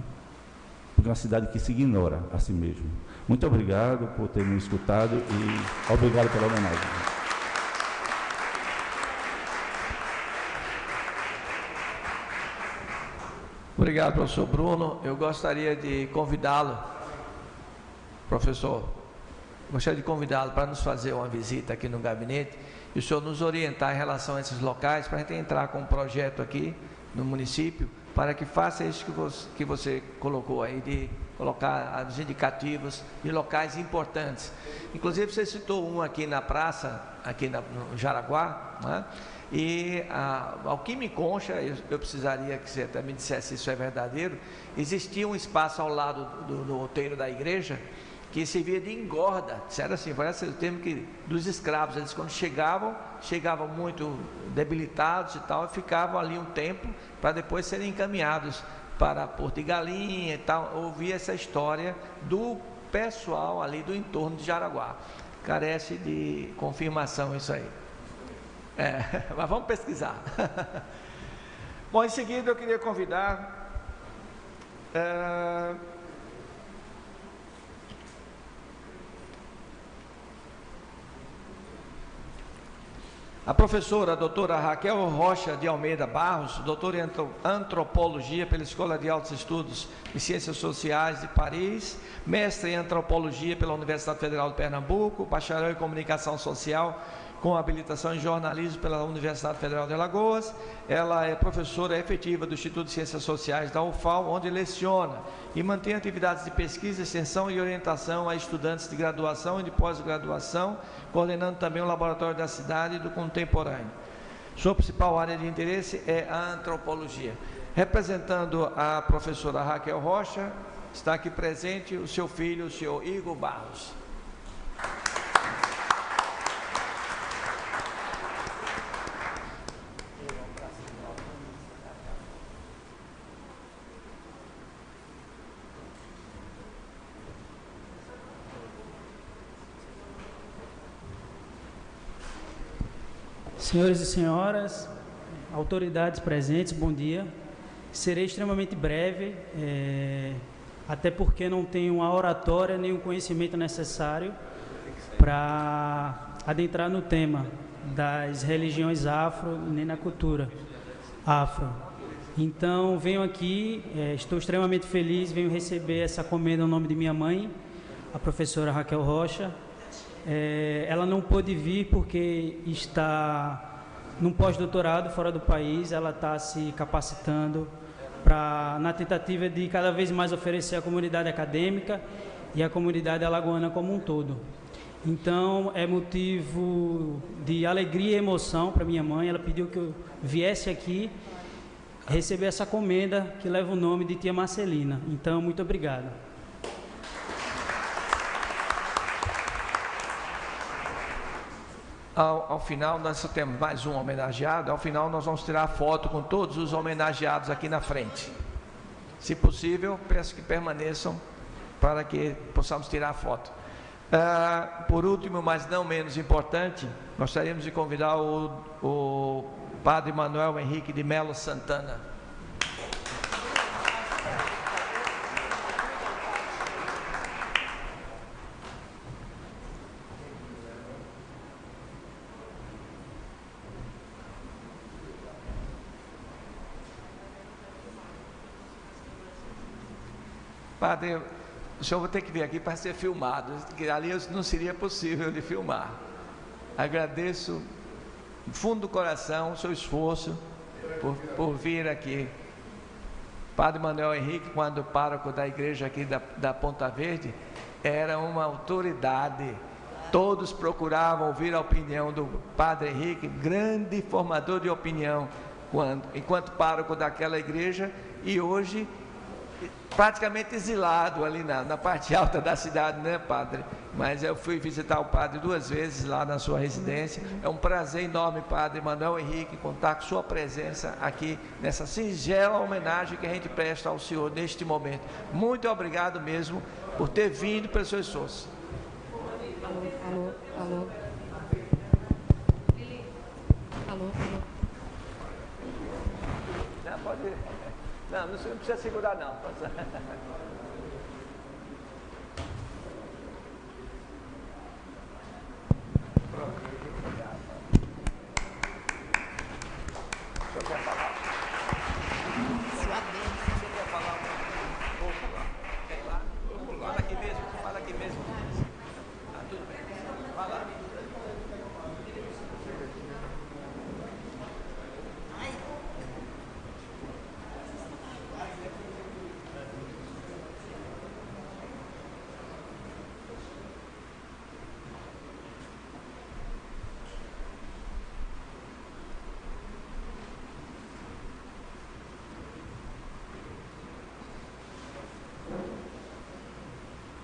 Porque é uma cidade que se ignora a si mesmo. Muito obrigado por ter me escutado e obrigado pela homenagem. Obrigado, professor Bruno. Eu gostaria de convidá-lo, professor, para nos fazer uma visita aqui no gabinete e o senhor nos orientar em relação a esses locais, para a gente entrar com um projeto aqui no município, para que faça isso que você colocou aí, de colocar os indicativos de locais importantes. Inclusive, você citou um aqui na praça, aqui no Jaraguá, né? E ao que me consta, eu precisaria que você até me dissesse se isso é verdadeiro, existia um espaço ao lado do outeiro da igreja, que servia de engorda, disseram assim, foi esse o termo dos escravos. Eles, quando chegavam muito debilitados e tal, e ficavam ali um tempo para depois serem encaminhados para Porto de Galinha e tal. Ouvi essa história do pessoal ali do entorno de Jaraguá. Carece de confirmação isso aí. Mas vamos pesquisar. Bom, em seguida eu queria convidar a professora, a doutora Raquel Rocha de Almeida Barros, doutora em Antropologia pela Escola de Altos Estudos e Ciências Sociais de Paris, mestre em Antropologia pela Universidade Federal de Pernambuco, bacharel em Comunicação Social com habilitação em Jornalismo pela Universidade Federal de Alagoas. Ela é professora efetiva do Instituto de Ciências Sociais da UFAL, onde leciona e mantém atividades de pesquisa, extensão e orientação a estudantes de graduação e de pós-graduação, coordenando também o Laboratório da Cidade e do Contemporâneo. Sua principal área de interesse é a antropologia. Representando a professora Raquel Rocha, está aqui presente o seu filho, o senhor Igor Barros. Senhores e senhoras, autoridades presentes, bom dia. Serei extremamente breve, até porque não tenho a oratória nem o conhecimento necessário para adentrar no tema das religiões afro, nem na cultura afro. Então, venho aqui, estou extremamente feliz, venho receber essa comenda no nome de minha mãe, a professora Raquel Rocha. Ela não pôde vir porque está num pós-doutorado fora do país, ela está se capacitando na tentativa de cada vez mais oferecer à comunidade acadêmica e à comunidade alagoana como um todo. Então, é motivo de alegria e emoção para minha mãe. Ela pediu que eu viesse aqui receber essa comenda que leva o nome de tia Marcelina. Então, muito obrigado. Ao final, nós só temos mais um homenageado. Ao final, nós vamos tirar foto com todos os homenageados aqui na frente. Se possível, peço que permaneçam para que possamos tirar a foto. Por último, mas não menos importante, gostaríamos de convidar o Padre Manuel Henrique de Melo Santana. Padre, o senhor vai ter que vir aqui para ser filmado, que ali não seria possível de filmar. Agradeço do fundo do coração o seu esforço por vir aqui. Padre Manuel Henrique, quando pároco da igreja aqui da Ponta Verde, era uma autoridade. Todos procuravam ouvir a opinião do Padre Henrique, grande formador de opinião, enquanto pároco daquela igreja, e hoje praticamente exilado ali na parte alta da cidade, né, padre? Mas eu fui visitar o padre 2 vezes lá na sua residência. É um prazer enorme, Padre Manuel Henrique, contar com sua presença aqui nessa singela homenagem que a gente presta ao senhor neste momento. Muito obrigado mesmo por ter vindo pelo seu esforço. Alô. Alô. Não, pode ir. Não precisa segurar não.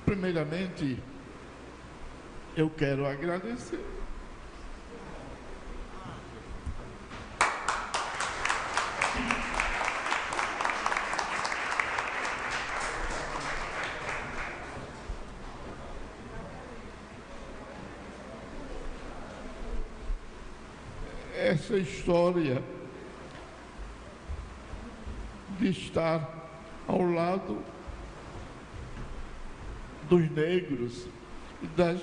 Primeiramente, eu quero agradecer essa história de estar ao lado dos negros e das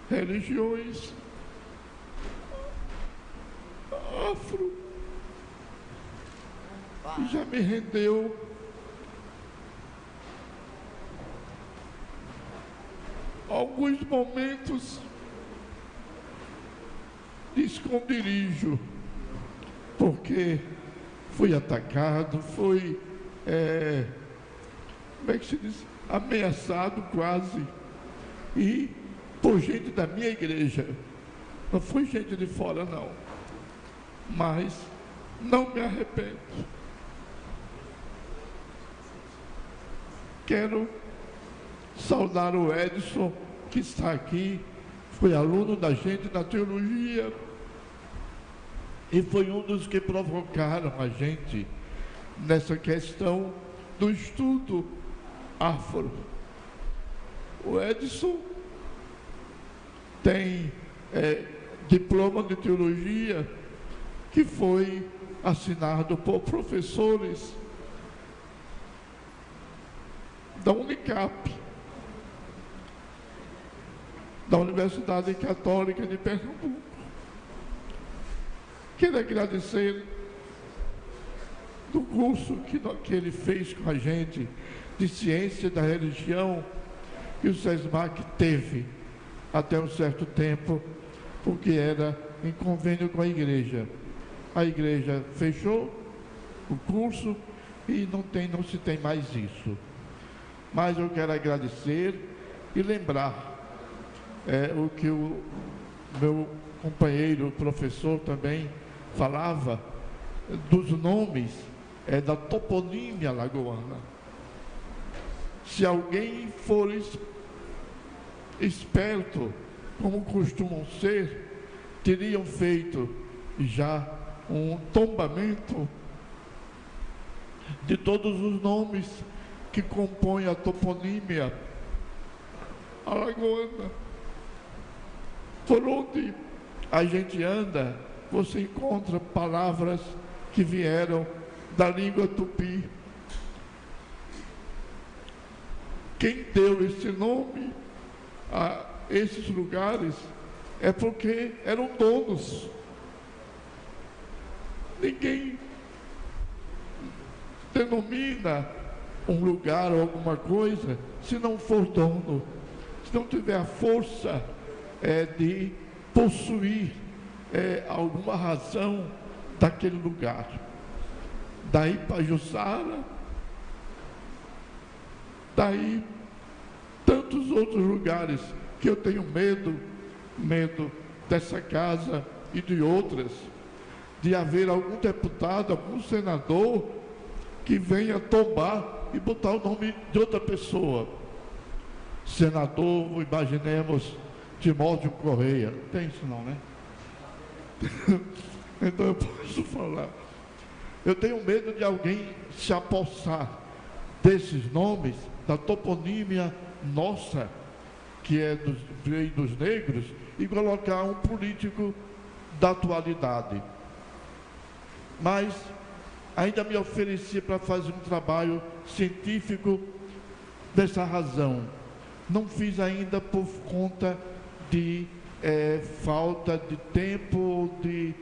religiões afro, que já me rendeu alguns momentos de esconderijo, porque fui atacado, fui como é que se diz? Ameaçado quase, e por gente da minha igreja. Não foi gente de fora não, mas não me arrependo. Quero saudar o Edson, que está aqui, foi aluno da gente na teologia e foi um dos que provocaram a gente nessa questão do estudo afro. O Edson tem diploma de teologia que foi assinado por professores da Unicap, da Universidade Católica de Pernambuco. Quero agradecer do curso que ele fez com a gente de Ciência da Religião, que o SESMAC teve até um certo tempo, porque era em convênio com a igreja. A igreja fechou o curso e não se tem mais isso. Mas eu quero agradecer e lembrar o que o meu companheiro, professor, também falava dos nomes da toponímia alagoana. Se alguém for esperto, como costumam ser, teriam feito já um tombamento de todos os nomes que compõem a toponímia alagoana. Por onde a gente anda, você encontra palavras que vieram da língua tupi. Quem deu esse nome a esses lugares é porque eram donos. Ninguém denomina um lugar ou alguma coisa se não for dono, se não tiver a força de possuir alguma razão daquele lugar. Daí Pajuçara, daí tantos outros lugares que eu tenho medo dessa casa e de outras, de haver algum deputado, algum senador que venha tombar e botar o nome de outra pessoa. Senador, imaginemos, Timóteo Correia. Tem isso não, né? Então eu posso falar. Eu tenho medo de alguém se apossar desses nomes, da toponímia nossa, que é dos negros, e colocar um político da atualidade. Mas ainda me ofereci para fazer um trabalho científico dessa razão. Não fiz ainda por conta de falta de tempo, de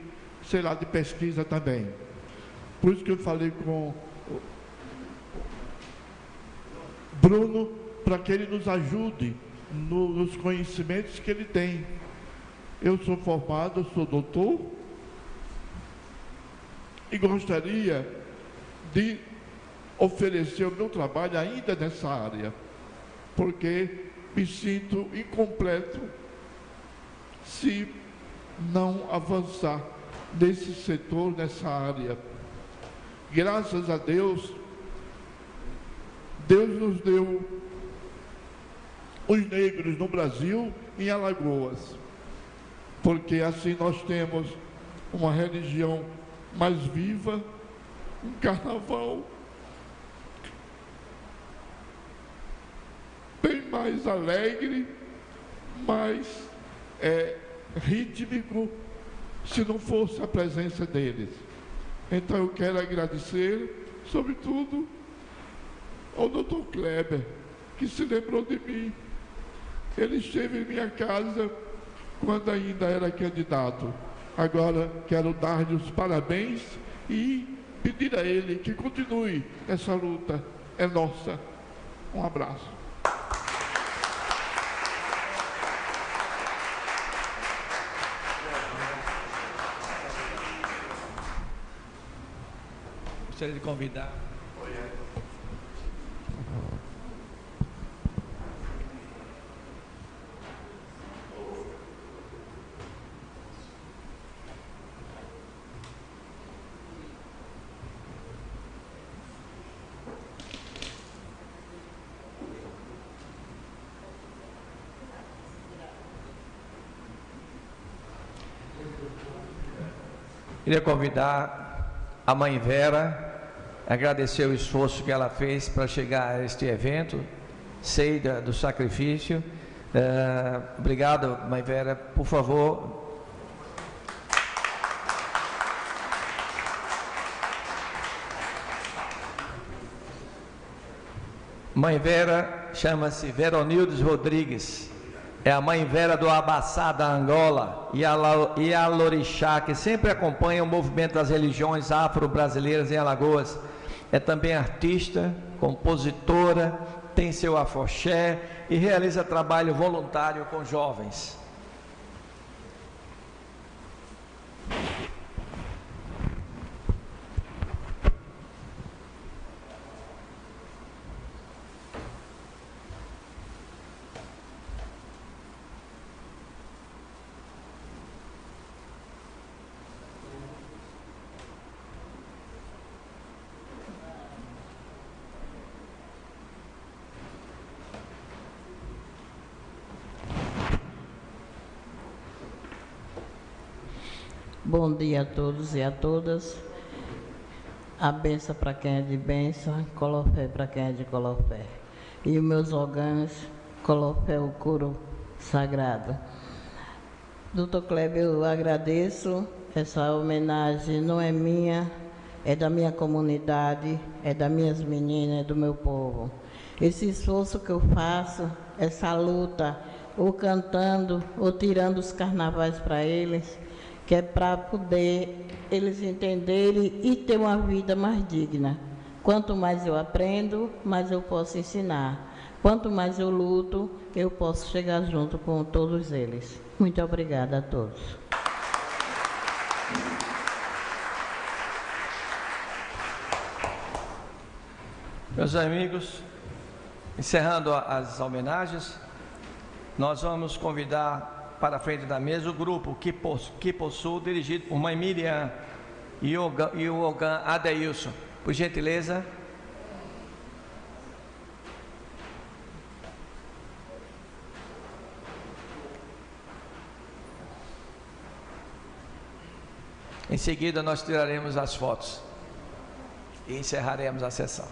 pesquisa também. Por isso que eu falei com o Bruno, para que ele nos ajude nos conhecimentos que ele tem. Eu sou formado, sou doutor, e gostaria de oferecer o meu trabalho ainda nessa área, porque me sinto incompleto se não avançar nesse setor, nessa área. Graças a Deus, Deus nos deu os negros no Brasil, em Alagoas, porque assim nós temos uma religião mais viva, um carnaval bem mais alegre, mais rítmico, se não fosse a presença deles. Então eu quero agradecer, sobretudo, ao Dr. Kleber, que se lembrou de mim. Ele esteve em minha casa quando ainda era candidato. Agora quero dar-lhe os parabéns e pedir a ele que continue essa luta. É nossa. Um abraço. Gostaria de convidar. Queria convidar a mãe Vera, agradecer o esforço que ela fez para chegar a este evento, sei do sacrifício. Obrigado, mãe Vera, por favor. Mãe Vera chama-se Veronildes Rodrigues. É a mãe Vera do Abaçá, da Angola, e a Lorixá, que sempre acompanha o movimento das religiões afro-brasileiras em Alagoas. É também artista, compositora, tem seu afoxé e realiza trabalho voluntário com jovens. Bom dia a todos e a todas. A benção para quem é de benção, colofé para quem é de colofé. E os meus órgãos, colofé, o couro sagrado. Doutor Kleber, eu agradeço. Essa homenagem não é minha, é da minha comunidade, é das minhas meninas, é do meu povo. Esse esforço que eu faço, essa luta, ou cantando, ou tirando os carnavais para eles, que é para poder eles entenderem e ter uma vida mais digna. Quanto mais eu aprendo, mais eu posso ensinar. Quanto mais eu luto, eu posso chegar junto com todos eles. Muito obrigada a todos. Meus amigos, encerrando as homenagens, nós vamos convidar para a frente da mesa o grupo Quipo Sul, dirigido por Mãe Miriam e o Ogan Adeilson. Por gentileza. Em seguida, nós tiraremos as fotos e encerraremos a sessão.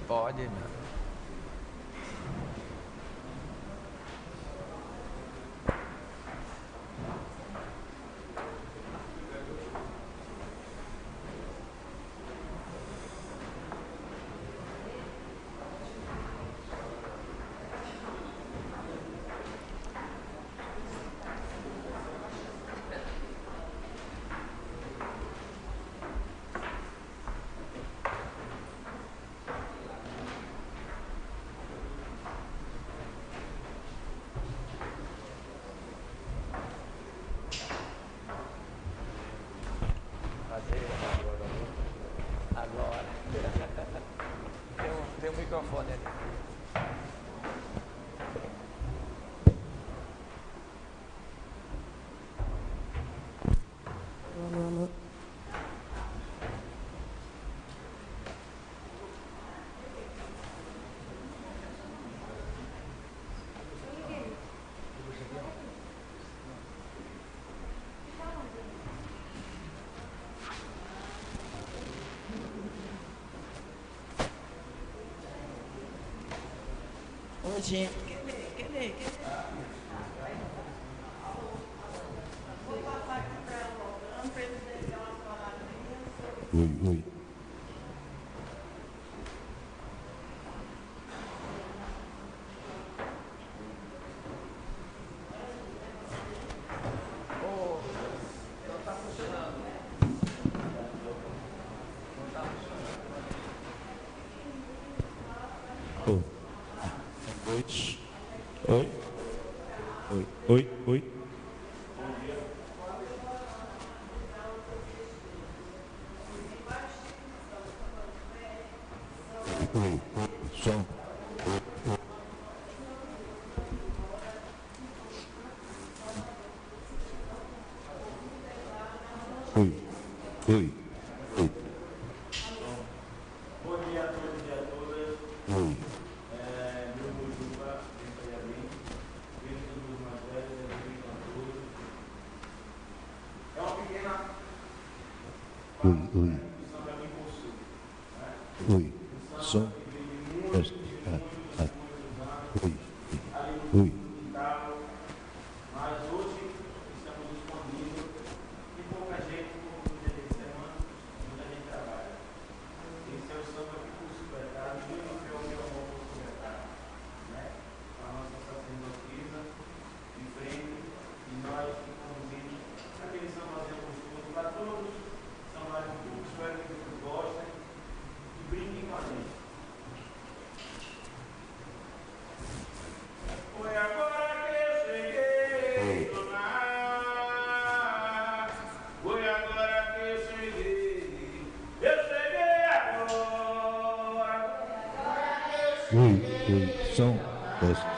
Pode, meu. Agora. Tem um microfone ali. Ô, gente, cadê? Vou passar aqui para ela, para eles deixarem umas palavrinhas. Oi. Oi. Som. Oi. Bom dia a todos e a todas. Oi. Meu Mojuba, dos mais velhos, é uma pequena Oi. missão para quem possui. Oi. Som. Oi. Mas hoje estamos disponíveis e pouca gente, pouco dia de semana, muita gente trabalha. Esse é o samba que por superar, ninguém não vê o meu amor por superar. A nossa sacerdotisa em frente e nós que conduzimos aquele sambazinho gostoso para todos, são mais um pouco. Espero que vocês gostem e brinquem Som, teste.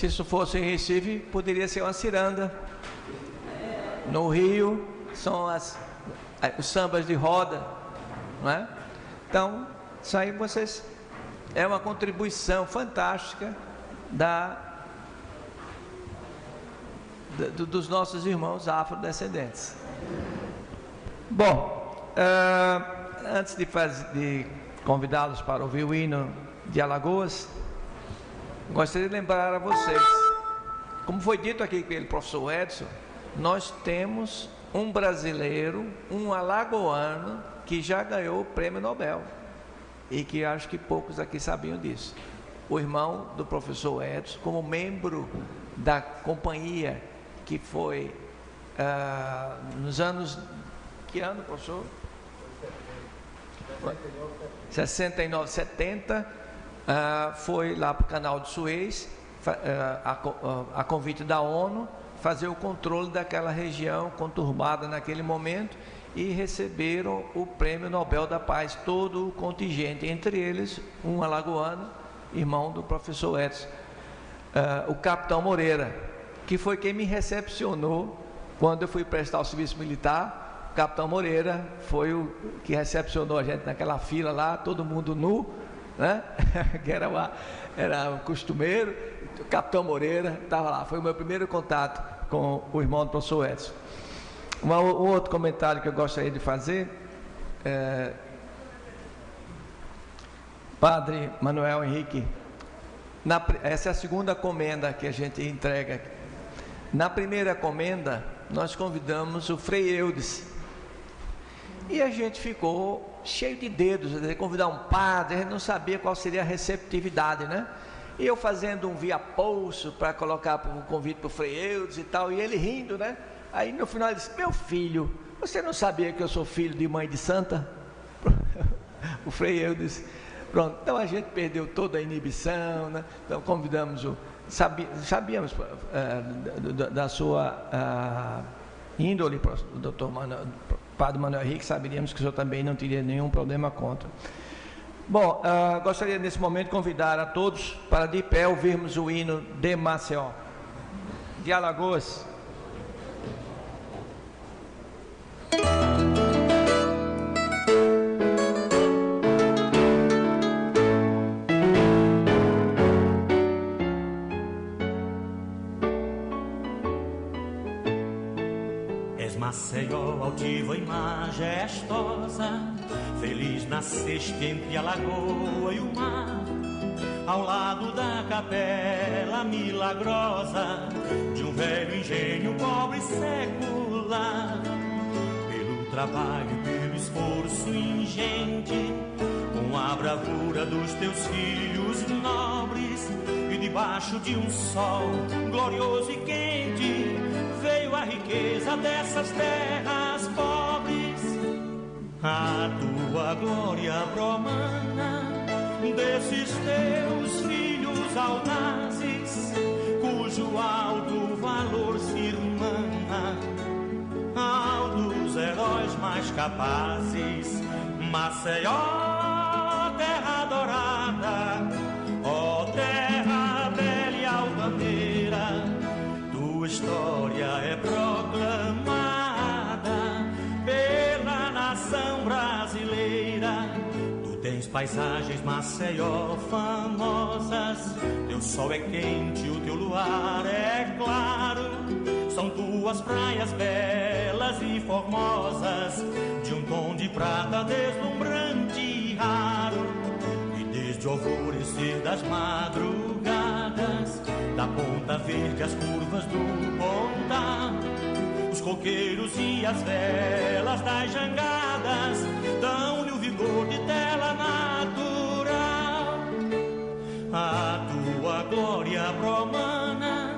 se isso fosse em Recife, poderia ser uma ciranda. No Rio, são os sambas de roda, não é? Então, isso aí vocês... É uma contribuição fantástica dos nossos irmãos afrodescendentes. Bom, antes de convidá-los para ouvir o hino de Alagoas, gostaria de lembrar a vocês, como foi dito aqui pelo professor Edson, nós temos um brasileiro, um alagoano, que já ganhou o prêmio Nobel, e que acho que poucos aqui sabiam disso. O irmão do professor Edson, como membro da companhia que foi nos anos... Que ano, professor? 69, 70, foi lá para o canal de Suez, a convite da ONU, fazer o controle daquela região conturbada naquele momento, e receberam o Prêmio Nobel da Paz, todo o contingente, entre eles um alagoano, irmão do professor Edson, o capitão Moreira, que foi quem me recepcionou quando eu fui prestar o serviço militar. O capitão Moreira foi o que recepcionou a gente naquela fila lá, todo mundo nu, né? Que era o costumeiro. O capitão Moreira estava lá, foi o meu primeiro contato com o irmão do professor Edson. Um outro comentário que eu gostaria de fazer, Padre Manuel Henrique, essa é a segunda comenda que a gente entrega. Na primeira comenda, nós convidamos o Frei Eudes, e a gente ficou cheio de dedos, de convidar um padre, a gente não sabia qual seria a receptividade, né? E eu fazendo um via-pulso para colocar o convite para o Frei Eudes e tal, e ele rindo, né? Aí no final ele disse: meu filho, você não sabia que eu sou filho de mãe de santa? O Frei Eudes. Pronto, então a gente perdeu toda a inibição, né? Então convidamos sabíamos da sua índole, doutor Padre Manuel Henrique, saberíamos que o senhor também não teria nenhum problema contra. Bom, gostaria nesse momento de convidar a todos para de pé ouvirmos o hino de Maceió, de Alagoas. Maceió, altiva e majestosa, feliz nasceste entre a lagoa e o mar, ao lado da capela milagrosa de um velho engenho pobre e secular. Pelo trabalho e pelo esforço ingente, com a bravura dos teus filhos nobres, e debaixo de um sol glorioso e quente, veio a riqueza dessas terras pobres. A tua glória promana desses teus filhos audazes, cujo alto valor se irmana ao dos heróis mais capazes. Maceió, terra dourada, ó terra bela e altaneira, tua história é proclamada pela nação brasileira. Tu tens paisagens, Maceió, famosas, teu sol é quente, o teu luar é claro, são tuas praias belas e formosas, de um tom de prata deslumbrante e raro. E desde o alvorecer das madrugadas, da Ponta Verde às curvas do Pontal, os coqueiros e as velas das jangadas dão-lhe o vigor de tela natural. A tua glória promana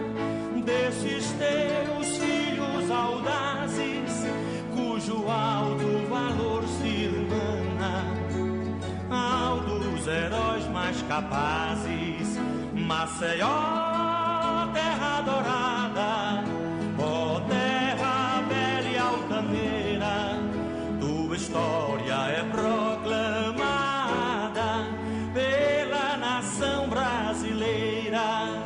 desses teus filhos audazes, cujo alto valor se irmana ao dos heróis mais capazes. Maceió, terra dourada, ó terra bela e altaneira, tua história é proclamada pela nação brasileira.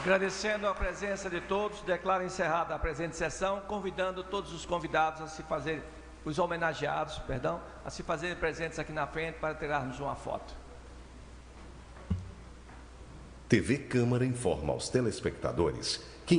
Agradecendo a presença de todos, declaro encerrada a presente sessão, convidando todos os convidados a se fazer, os homenageados, perdão, a se fazerem presentes aqui na frente para tirarmos uma foto. TV Câmara informa aos telespectadores que